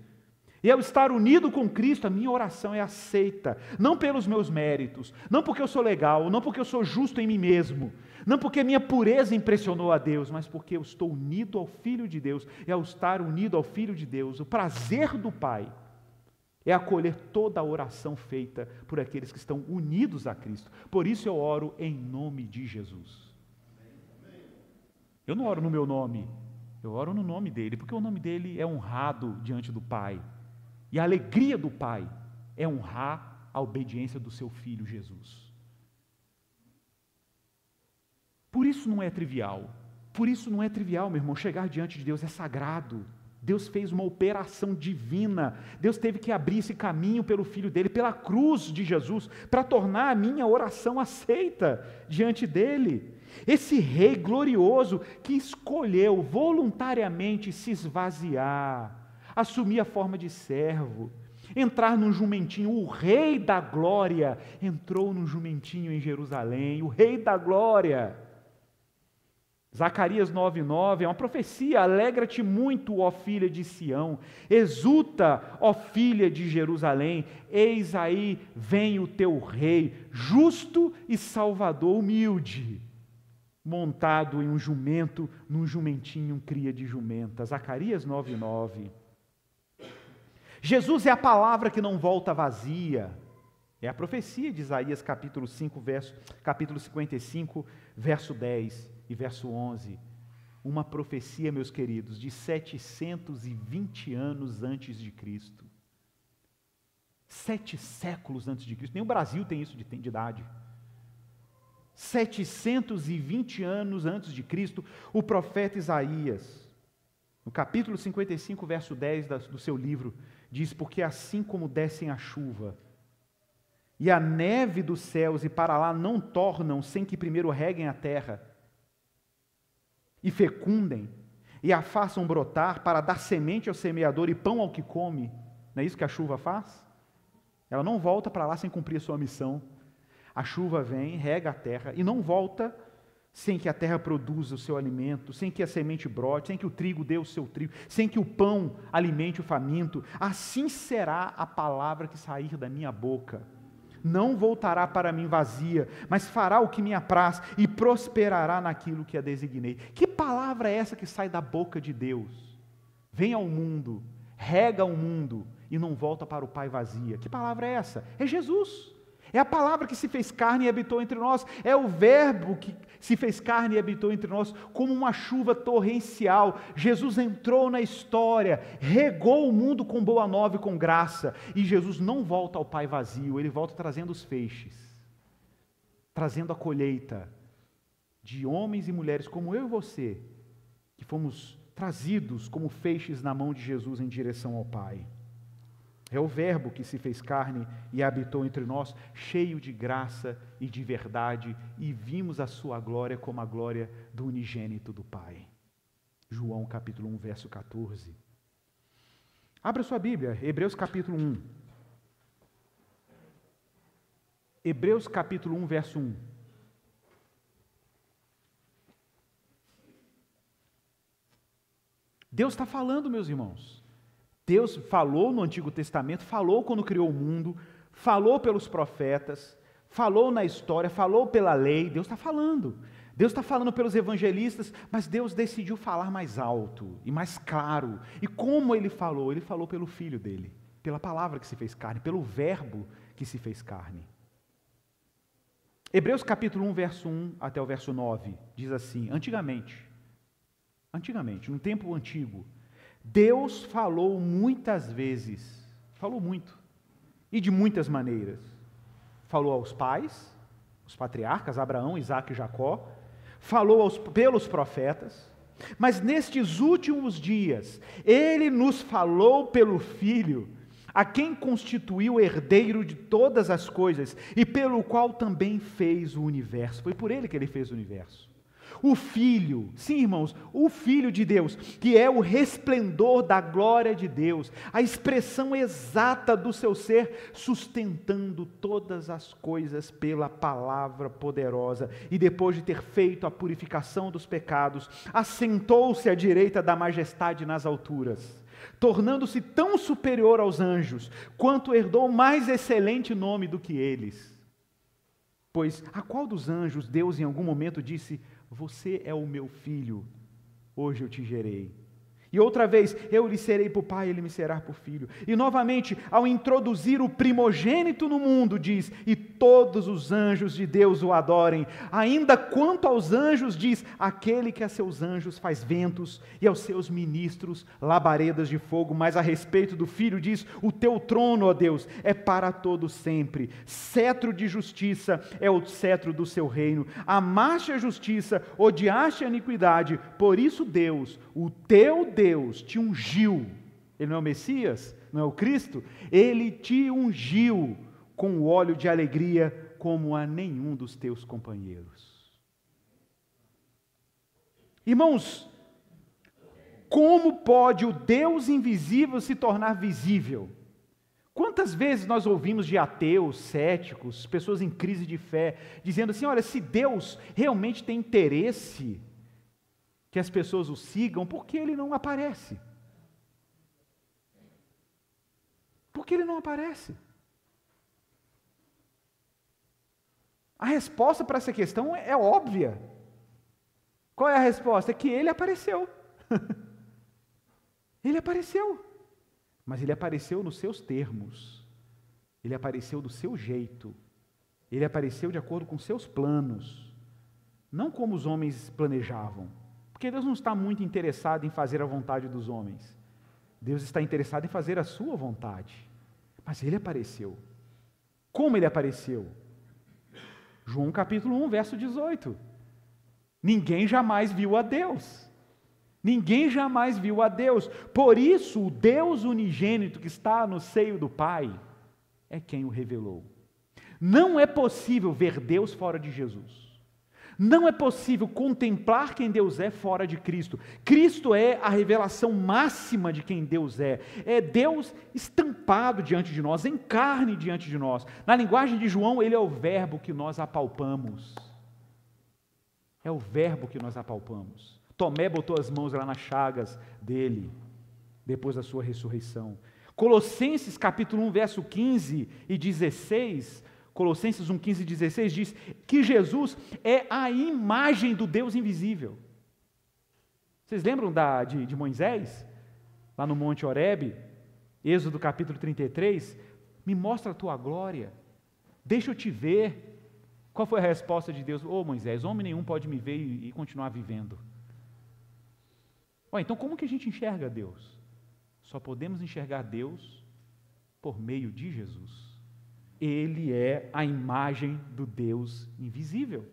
E ao estar unido com Cristo, a minha oração é aceita, não pelos meus méritos, não porque eu sou legal, não porque eu sou justo em mim mesmo, não porque minha pureza impressionou a Deus, mas porque eu estou unido ao Filho de Deus. E ao estar unido ao Filho de Deus, o prazer do Pai é acolher toda a oração feita por aqueles que estão unidos a Cristo. Por isso eu oro em nome de Jesus. Eu não oro no meu nome, eu oro no nome dele, porque o nome dele é honrado diante do Pai. E a alegria do Pai é honrar a obediência do seu Filho Jesus. Por isso não é trivial. Por isso não é trivial, meu irmão, chegar diante de Deus é sagrado. Deus fez uma operação divina. Deus teve que abrir esse caminho pelo Filho dele, pela cruz de Jesus, para tornar a minha oração aceita diante dele. Esse Rei glorioso que escolheu voluntariamente se esvaziar, assumir a forma de servo, entrar num jumentinho. O Rei da Glória entrou num jumentinho em Jerusalém, o Rei da Glória. Zacarias 9:9 é uma profecia: alegra-te muito, ó filha de Sião, exulta, ó filha de Jerusalém, eis aí vem o teu rei, justo e salvador, humilde, montado em um jumento, num jumentinho, cria de jumenta. Zacarias 9:9. Jesus é a palavra que não volta vazia. É a profecia de Isaías capítulo 55, verso 10 e verso 11. Uma profecia, meus queridos, de 720 anos antes de Cristo. 7 séculos antes de Cristo. Nem o Brasil tem isso de idade. 720 anos antes de Cristo, o profeta Isaías, no capítulo 55, verso 10 do seu livro, diz: porque assim como descem a chuva e a neve dos céus, e para lá não tornam sem que primeiro reguem a terra, e fecundem, e a façam brotar para dar semente ao semeador e pão ao que come. Não é isso que a chuva faz? Ela não volta para lá sem cumprir a sua missão. A chuva vem, rega a terra, e não volta sem que a terra produza o seu alimento, sem que a semente brote, sem que o trigo dê o seu trigo, sem que o pão alimente o faminto. Assim será a palavra que sair da minha boca. Não voltará para mim vazia, mas fará o que me apraz e prosperará naquilo que a designei. Que palavra é essa que sai da boca de Deus? vem ao mundo, rega o mundo e não volta para o Pai vazia. Que palavra é essa? É Jesus. É a palavra que se fez carne e habitou entre nós. É o verbo que se fez carne e habitou entre nós, como uma chuva torrencial. Jesus entrou na história, regou o mundo com boa nova e com graça. E Jesus não volta ao Pai vazio, ele volta trazendo os feixes, trazendo a colheita de homens e mulheres como eu e você, que fomos trazidos como feixes na mão de Jesus em direção ao Pai. É o verbo que se fez carne e habitou entre nós, cheio de graça e de verdade, e vimos a sua glória como a glória do unigênito do Pai. João capítulo 1, verso 14. Abra sua Bíblia, Hebreus capítulo 1. Hebreus capítulo 1, verso 1. Deus está falando, meus irmãos. Deus falou no Antigo Testamento, falou quando criou o mundo, falou pelos profetas, falou na história, falou pela lei. Deus está falando. Deus está falando pelos evangelistas, mas Deus decidiu falar mais alto e mais claro. E como Ele falou? Ele falou pelo Filho dele, pela palavra que se fez carne, pelo verbo que se fez carne. Hebreus capítulo 1, verso 1 até o verso 9, diz assim: antigamente, no tempo antigo, Deus falou muitas vezes, falou muito, e de muitas maneiras. Falou aos pais, os patriarcas, Abraão, Isaque e Jacó, falou pelos profetas, mas nestes últimos dias, Ele nos falou pelo Filho, a quem constituiu herdeiro de todas as coisas, e pelo qual também fez o universo. Foi por Ele que Ele fez o universo. O Filho, sim, irmãos, o Filho de Deus, que é o resplendor da glória de Deus, a expressão exata do seu ser, sustentando todas as coisas pela palavra poderosa, e depois de ter feito a purificação dos pecados, assentou-se à direita da majestade nas alturas, tornando-se tão superior aos anjos, quanto herdou mais excelente nome do que eles. Pois a qual dos anjos Deus em algum momento disse: você é o meu filho, hoje eu te gerei. E outra vez, eu lhe serei por pai, ele me será por filho. E novamente, ao introduzir o primogênito no mundo, diz: e todos os anjos de Deus o adorem. Ainda quanto aos anjos, diz: aquele que a seus anjos faz ventos, e aos seus ministros labaredas de fogo. Mas a respeito do Filho diz: o teu trono, ó Deus, é para todo sempre. Cetro de justiça é o cetro do seu reino. Amaste a justiça, odiaste a iniquidade. Por isso Deus, o teu Deus, te ungiu. Ele não é o Messias? Não é o Cristo? Ele te ungiu com o óleo de alegria como a nenhum dos teus companheiros. Irmãos, como pode o Deus invisível se tornar visível? Quantas vezes nós ouvimos de ateus, céticos, pessoas em crise de fé, dizendo assim: olha, se Deus realmente tem interesse que as pessoas o sigam, por que ele não aparece? Por que ele não aparece? A resposta para essa questão é óbvia. Qual é a resposta? É que ele apareceu. Ele apareceu. Mas ele apareceu nos seus termos. Ele apareceu do seu jeito. Ele apareceu de acordo com seus planos. Não como os homens planejavam. Porque Deus não está muito interessado em fazer a vontade dos homens. Deus está interessado em fazer a sua vontade. Mas ele apareceu. Como ele apareceu? João capítulo 1, verso 18. Ninguém jamais viu a Deus. Ninguém jamais viu a Deus. Por isso, o Deus unigênito que está no seio do Pai é quem o revelou. Não é possível ver Deus fora de Jesus. Não é possível contemplar quem Deus é fora de Cristo. Cristo é a revelação máxima de quem Deus é. É Deus estampado diante de nós, em carne diante de nós. Na linguagem de João, ele é o verbo que nós apalpamos. É o verbo que nós apalpamos. Tomé botou as mãos lá nas chagas dele, depois da sua ressurreição. Colossenses capítulo 1, verso 15 e 16... Colossenses 1, 15 e 16 diz que Jesus é a imagem do Deus invisível. Vocês lembram de Moisés? lá no Monte Horebe, Êxodo capítulo 33, me mostra a tua glória, deixa eu te ver. Qual foi a resposta de Deus? Moisés, homem nenhum pode me ver e continuar vivendo. Então como que a gente enxerga Deus? Só podemos enxergar Deus por meio de Jesus. Ele é a imagem do Deus invisível,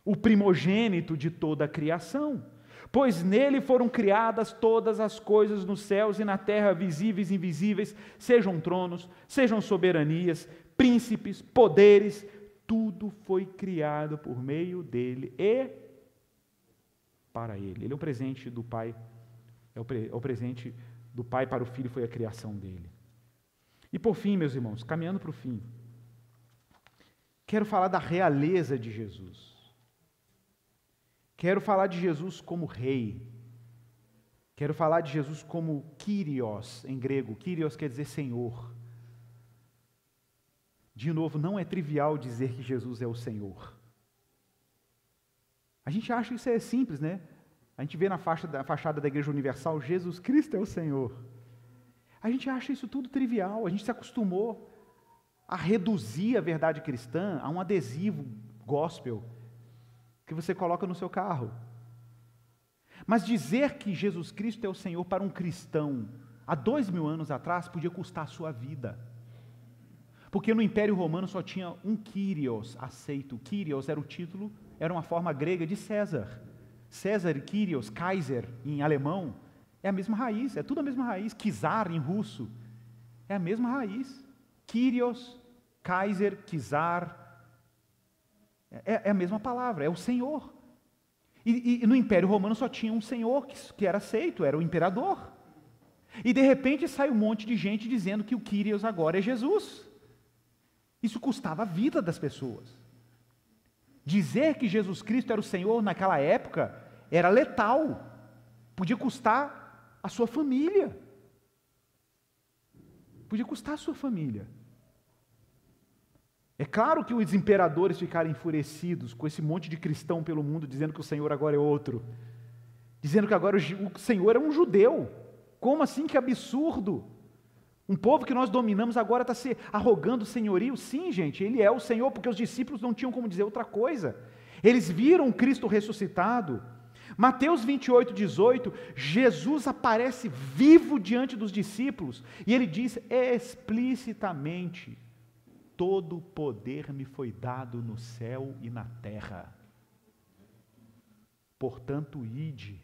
o primogênito de toda a criação, pois nele foram criadas todas as coisas nos céus e na terra, visíveis e invisíveis, sejam tronos, sejam soberanias, príncipes, poderes, tudo foi criado por meio dele e para ele. Ele é o presente do Pai, é o presente do Pai para o Filho, foi a criação dele. E por fim, meus irmãos, caminhando para o fim, quero falar da realeza de Jesus. Quero falar de Jesus como rei. Quero falar de Jesus como Kyrios, em grego. Kyrios quer dizer Senhor. De novo, não é trivial dizer que Jesus é o Senhor. A gente acha que isso é simples, né? A gente vê na fachada da Igreja Universal, Jesus Cristo é o Senhor. A gente acha isso tudo trivial, a gente se acostumou a reduzir a verdade cristã a um adesivo gospel que você coloca no seu carro. Mas dizer que Jesus Cristo é o Senhor para um cristão, há 2000 anos atrás, podia custar a sua vida. Porque no Império Romano só tinha um Kyrios aceito. Kyrios era o título, era uma forma grega de César. César e Kyrios, Kaiser em alemão, é a mesma raiz, é tudo a mesma raiz. Czar em russo, é a mesma raiz. Kyrios, Kaiser, Czar, é a mesma palavra, é o Senhor. E no Império Romano só tinha um Senhor que era aceito, era o imperador. E de repente sai um monte de gente dizendo que o Kyrios agora é Jesus. Isso custava a vida das pessoas. Dizer que Jesus Cristo era o Senhor naquela época era letal. Podia custar a sua família. Podia custar a sua família. É claro que os imperadores ficaram enfurecidos com esse monte de cristão pelo mundo dizendo que o Senhor agora é outro. Dizendo que agora o Senhor é um judeu. Como assim? Que absurdo! Um povo que nós dominamos agora está se arrogando senhorio. Sim, gente, ele é o Senhor, porque os discípulos não tinham como dizer outra coisa. Eles viram Cristo ressuscitado. Mateus 28, 18, Jesus aparece vivo diante dos discípulos e ele diz explicitamente: todo poder me foi dado no céu e na terra. Portanto, ide.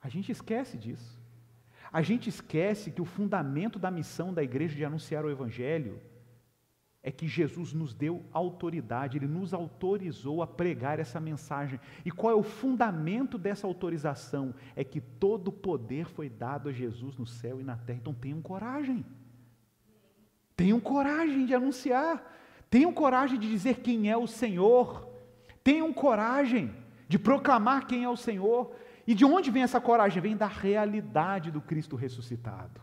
A gente esquece disso. A gente esquece que o fundamento da missão da igreja de anunciar o Evangelho é que Jesus nos deu autoridade, Ele nos autorizou a pregar essa mensagem. E qual é o fundamento dessa autorização? É que todo poder foi dado a Jesus no céu e na terra. Então tenham coragem. Tenham coragem de anunciar. Tenham coragem de dizer quem é o Senhor. Tenham coragem de proclamar quem é o Senhor. E de onde vem essa coragem? Vem da realidade do Cristo ressuscitado.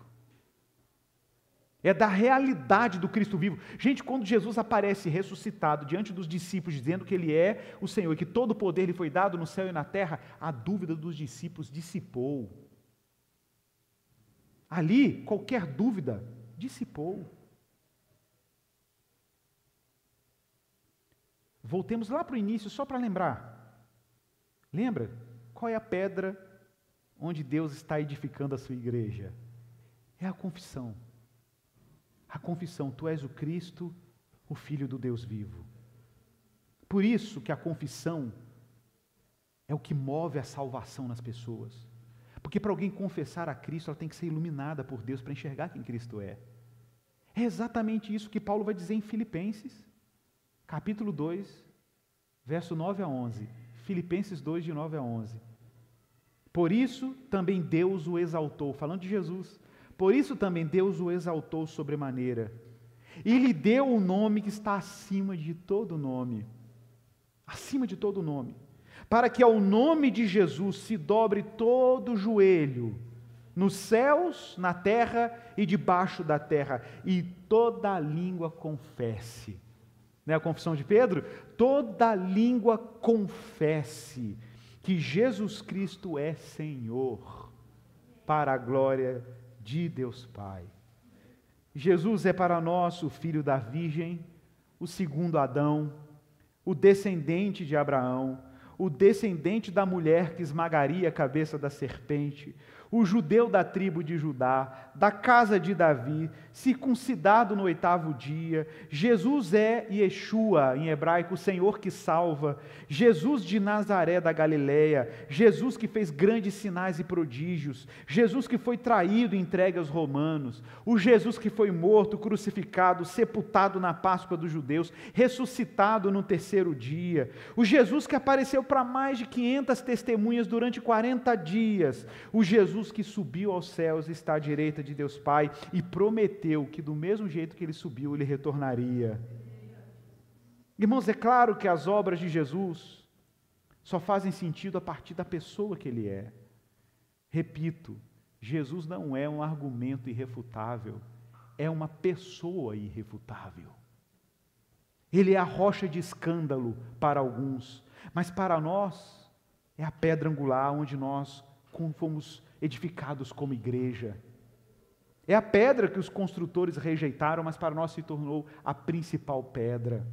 É da realidade do Cristo vivo. Gente, quando Jesus aparece ressuscitado diante dos discípulos, dizendo que Ele é o Senhor e que todo o poder lhe foi dado no céu e na terra, a dúvida dos discípulos dissipou. Ali, qualquer dúvida dissipou. Voltemos lá para o início, só para lembrar. Lembra? Qual é a pedra onde Deus está edificando a sua igreja? É a confissão. A confissão, tu és o Cristo, o Filho do Deus vivo. Por isso que a confissão é o que move a salvação nas pessoas. Porque para alguém confessar a Cristo, ela tem que ser iluminada por Deus para enxergar quem Cristo é. É exatamente isso que Paulo vai dizer em Filipenses, capítulo 2, verso 9 a 11. Filipenses 2, de 9 a 11. Por isso também Deus o exaltou, falando de Jesus. Por isso também Deus o exaltou sobremaneira, e lhe deu o nome que está acima de todo nome, para que ao nome de Jesus se dobre todo o joelho, nos céus, na terra e debaixo da terra, e toda língua confesse. Não é a confissão de Pedro? Toda língua confesse que Jesus Cristo é Senhor, para a glória de Deus Pai. Jesus é para nós o filho da Virgem, o segundo Adão, o descendente de Abraão, o descendente da mulher que esmagaria a cabeça da serpente, o judeu da tribo de Judá, da casa de Davi, circuncidado no 8º dia. Jesus é Yeshua, em hebraico, o Senhor que salva. Jesus de Nazaré da Galileia, Jesus que fez grandes sinais e prodígios, Jesus que foi traído e entregue aos romanos, o Jesus que foi morto, crucificado, sepultado na Páscoa dos judeus, ressuscitado no 3º dia, o Jesus que apareceu para mais de 500 testemunhas durante 40 dias, o Jesus que subiu aos céus e está à direita de Deus Pai e prometeu que do mesmo jeito que ele subiu, ele retornaria. Irmãos, é claro que as obras de Jesus só fazem sentido a partir da pessoa que ele é. Repito, Jesus não é um argumento irrefutável, é uma pessoa irrefutável. Ele é a rocha de escândalo para alguns, mas para nós é a pedra angular onde nós fomos edificados como igreja. É a pedra que os construtores rejeitaram, mas para nós se tornou a principal pedra.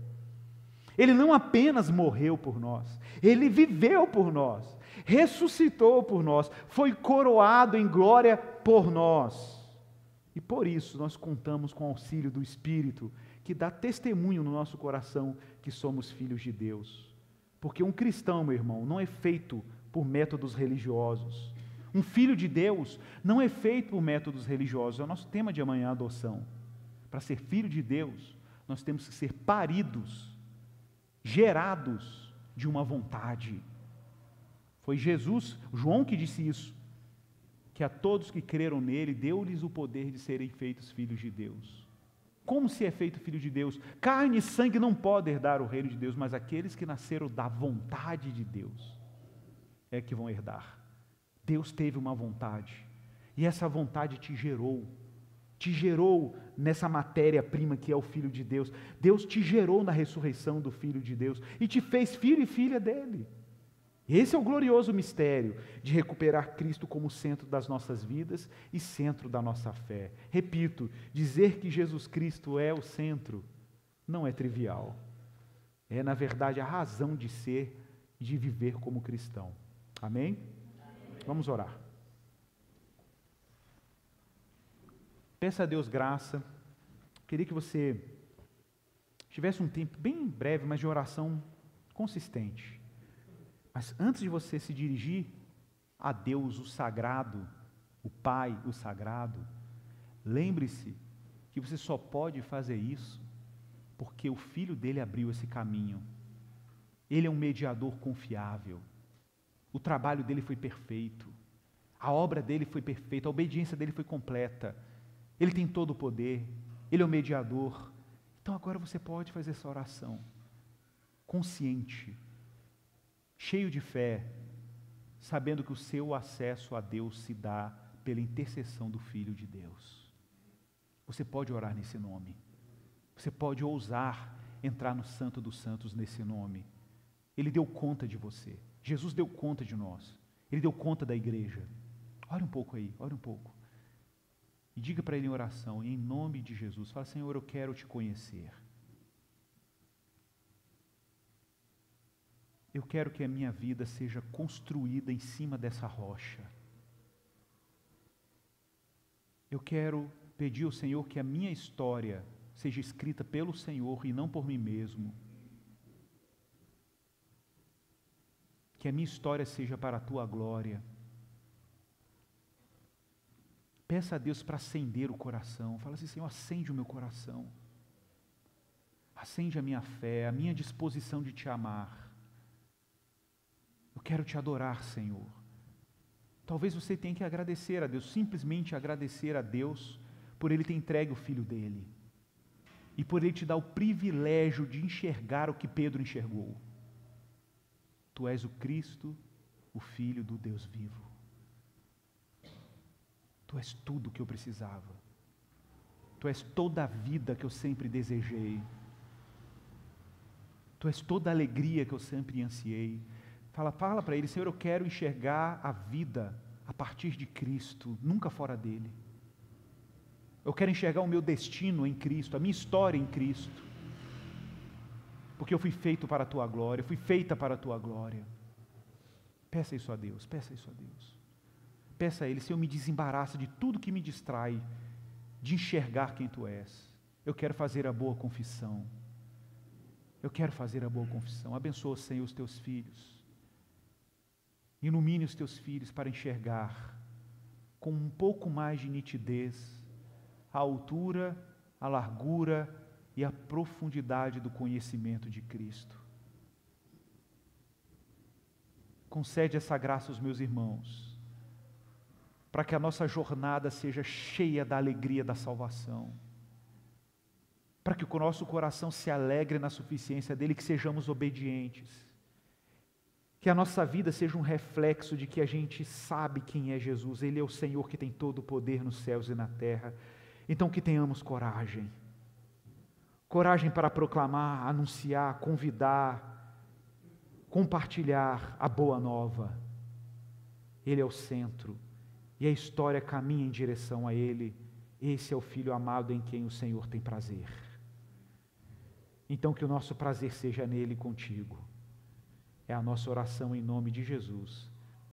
Ele não apenas morreu por nós, ele viveu por nós, ressuscitou por nós, foi coroado em glória por nós. E por isso nós contamos com o auxílio do Espírito, que dá testemunho no nosso coração que somos filhos de Deus. Porque um cristão, meu irmão, não é feito por métodos religiosos. Um filho de Deus não é feito por métodos religiosos. É o nosso tema de amanhã, a adoção. Para ser filho de Deus, nós temos que ser paridos, gerados de uma vontade. Foi Jesus, João, que disse isso, que a todos que creram nele, deu-lhes o poder de serem feitos filhos de Deus. Como se é feito filho de Deus? Carne e sangue não podem herdar o reino de Deus, mas aqueles que nasceram da vontade de Deus é que vão herdar. Deus teve uma vontade, e essa vontade te gerou nessa matéria-prima que é o Filho de Deus. Deus te gerou na ressurreição do Filho de Deus, e te fez filho e filha dele. Esse é o glorioso mistério de recuperar Cristo como centro das nossas vidas e centro da nossa fé. Repito, dizer que Jesus Cristo é o centro não é trivial. É, na verdade, a razão de ser e de viver como cristão. Amém? Vamos orar. Peça a Deus graça. Queria que você tivesse um tempo bem breve, mas de oração consistente. Mas antes de você se dirigir a Deus, o sagrado, o Pai, o sagrado, lembre-se que você só pode fazer isso porque o Filho dele abriu esse caminho. Ele é um mediador confiável. O trabalho dele foi perfeito, a obra dele foi perfeita, a obediência dele foi completa. Ele tem todo o poder, ele é o mediador. Então agora você pode fazer essa oração, consciente, cheio de fé, sabendo que o seu acesso a Deus se dá pela intercessão do Filho de Deus. Você pode orar nesse nome, você pode ousar entrar no Santo dos Santos nesse nome. Ele deu conta de você. Jesus deu conta de nós. Ele deu conta da igreja. Ore um pouco aí, ore um pouco. E diga para ele em oração, em nome de Jesus. Fala, Senhor, eu quero te conhecer. Eu quero que a minha vida seja construída em cima dessa rocha. Eu quero pedir ao Senhor que a minha história seja escrita pelo Senhor e não por mim mesmo. Que a minha história seja para a tua glória. Peça a Deus para acender o coração. Fala assim, Senhor, acende o meu coração. Acende a minha fé, a minha disposição de te amar. Eu quero te adorar, Senhor. Talvez você tenha que agradecer a Deus, simplesmente agradecer a Deus por Ele ter entregue o Filho dEle. E por Ele te dar o privilégio de enxergar o que Pedro enxergou. Tu és o Cristo, o Filho do Deus vivo. Tu és tudo o que eu precisava. Tu és toda a vida que eu sempre desejei. Tu és toda a alegria que eu sempre ansiei. Fala para Ele, Senhor, eu quero enxergar a vida a partir de Cristo, nunca fora dele. Eu quero enxergar o meu destino em Cristo, a minha história em Cristo. Porque eu fui feito para a tua glória, fui feita para a tua glória. Peça isso a Deus, peça isso a Deus. Peça a Ele, Senhor, me desembaraça de tudo que me distrai de enxergar quem Tu és. Eu quero fazer a boa confissão. Eu quero fazer a boa confissão. Abençoa, Senhor, os Teus filhos. Ilumine os Teus filhos para enxergar com um pouco mais de nitidez a altura, a largura e a profundidade do conhecimento de Cristo. Concede essa graça aos meus irmãos, para que a nossa jornada seja cheia da alegria da salvação, para que o nosso coração se alegre na suficiência dEle, que sejamos obedientes, que a nossa vida seja um reflexo de que a gente sabe quem é Jesus, Ele é o Senhor que tem todo o poder nos céus e na terra. Então que tenhamos coragem, coragem para proclamar, anunciar, convidar, compartilhar a boa nova. Ele é o centro, e a história caminha em direção a Ele. Esse é o Filho amado em quem o Senhor tem prazer. Então que o nosso prazer seja nele e contigo. É a nossa oração em nome de Jesus.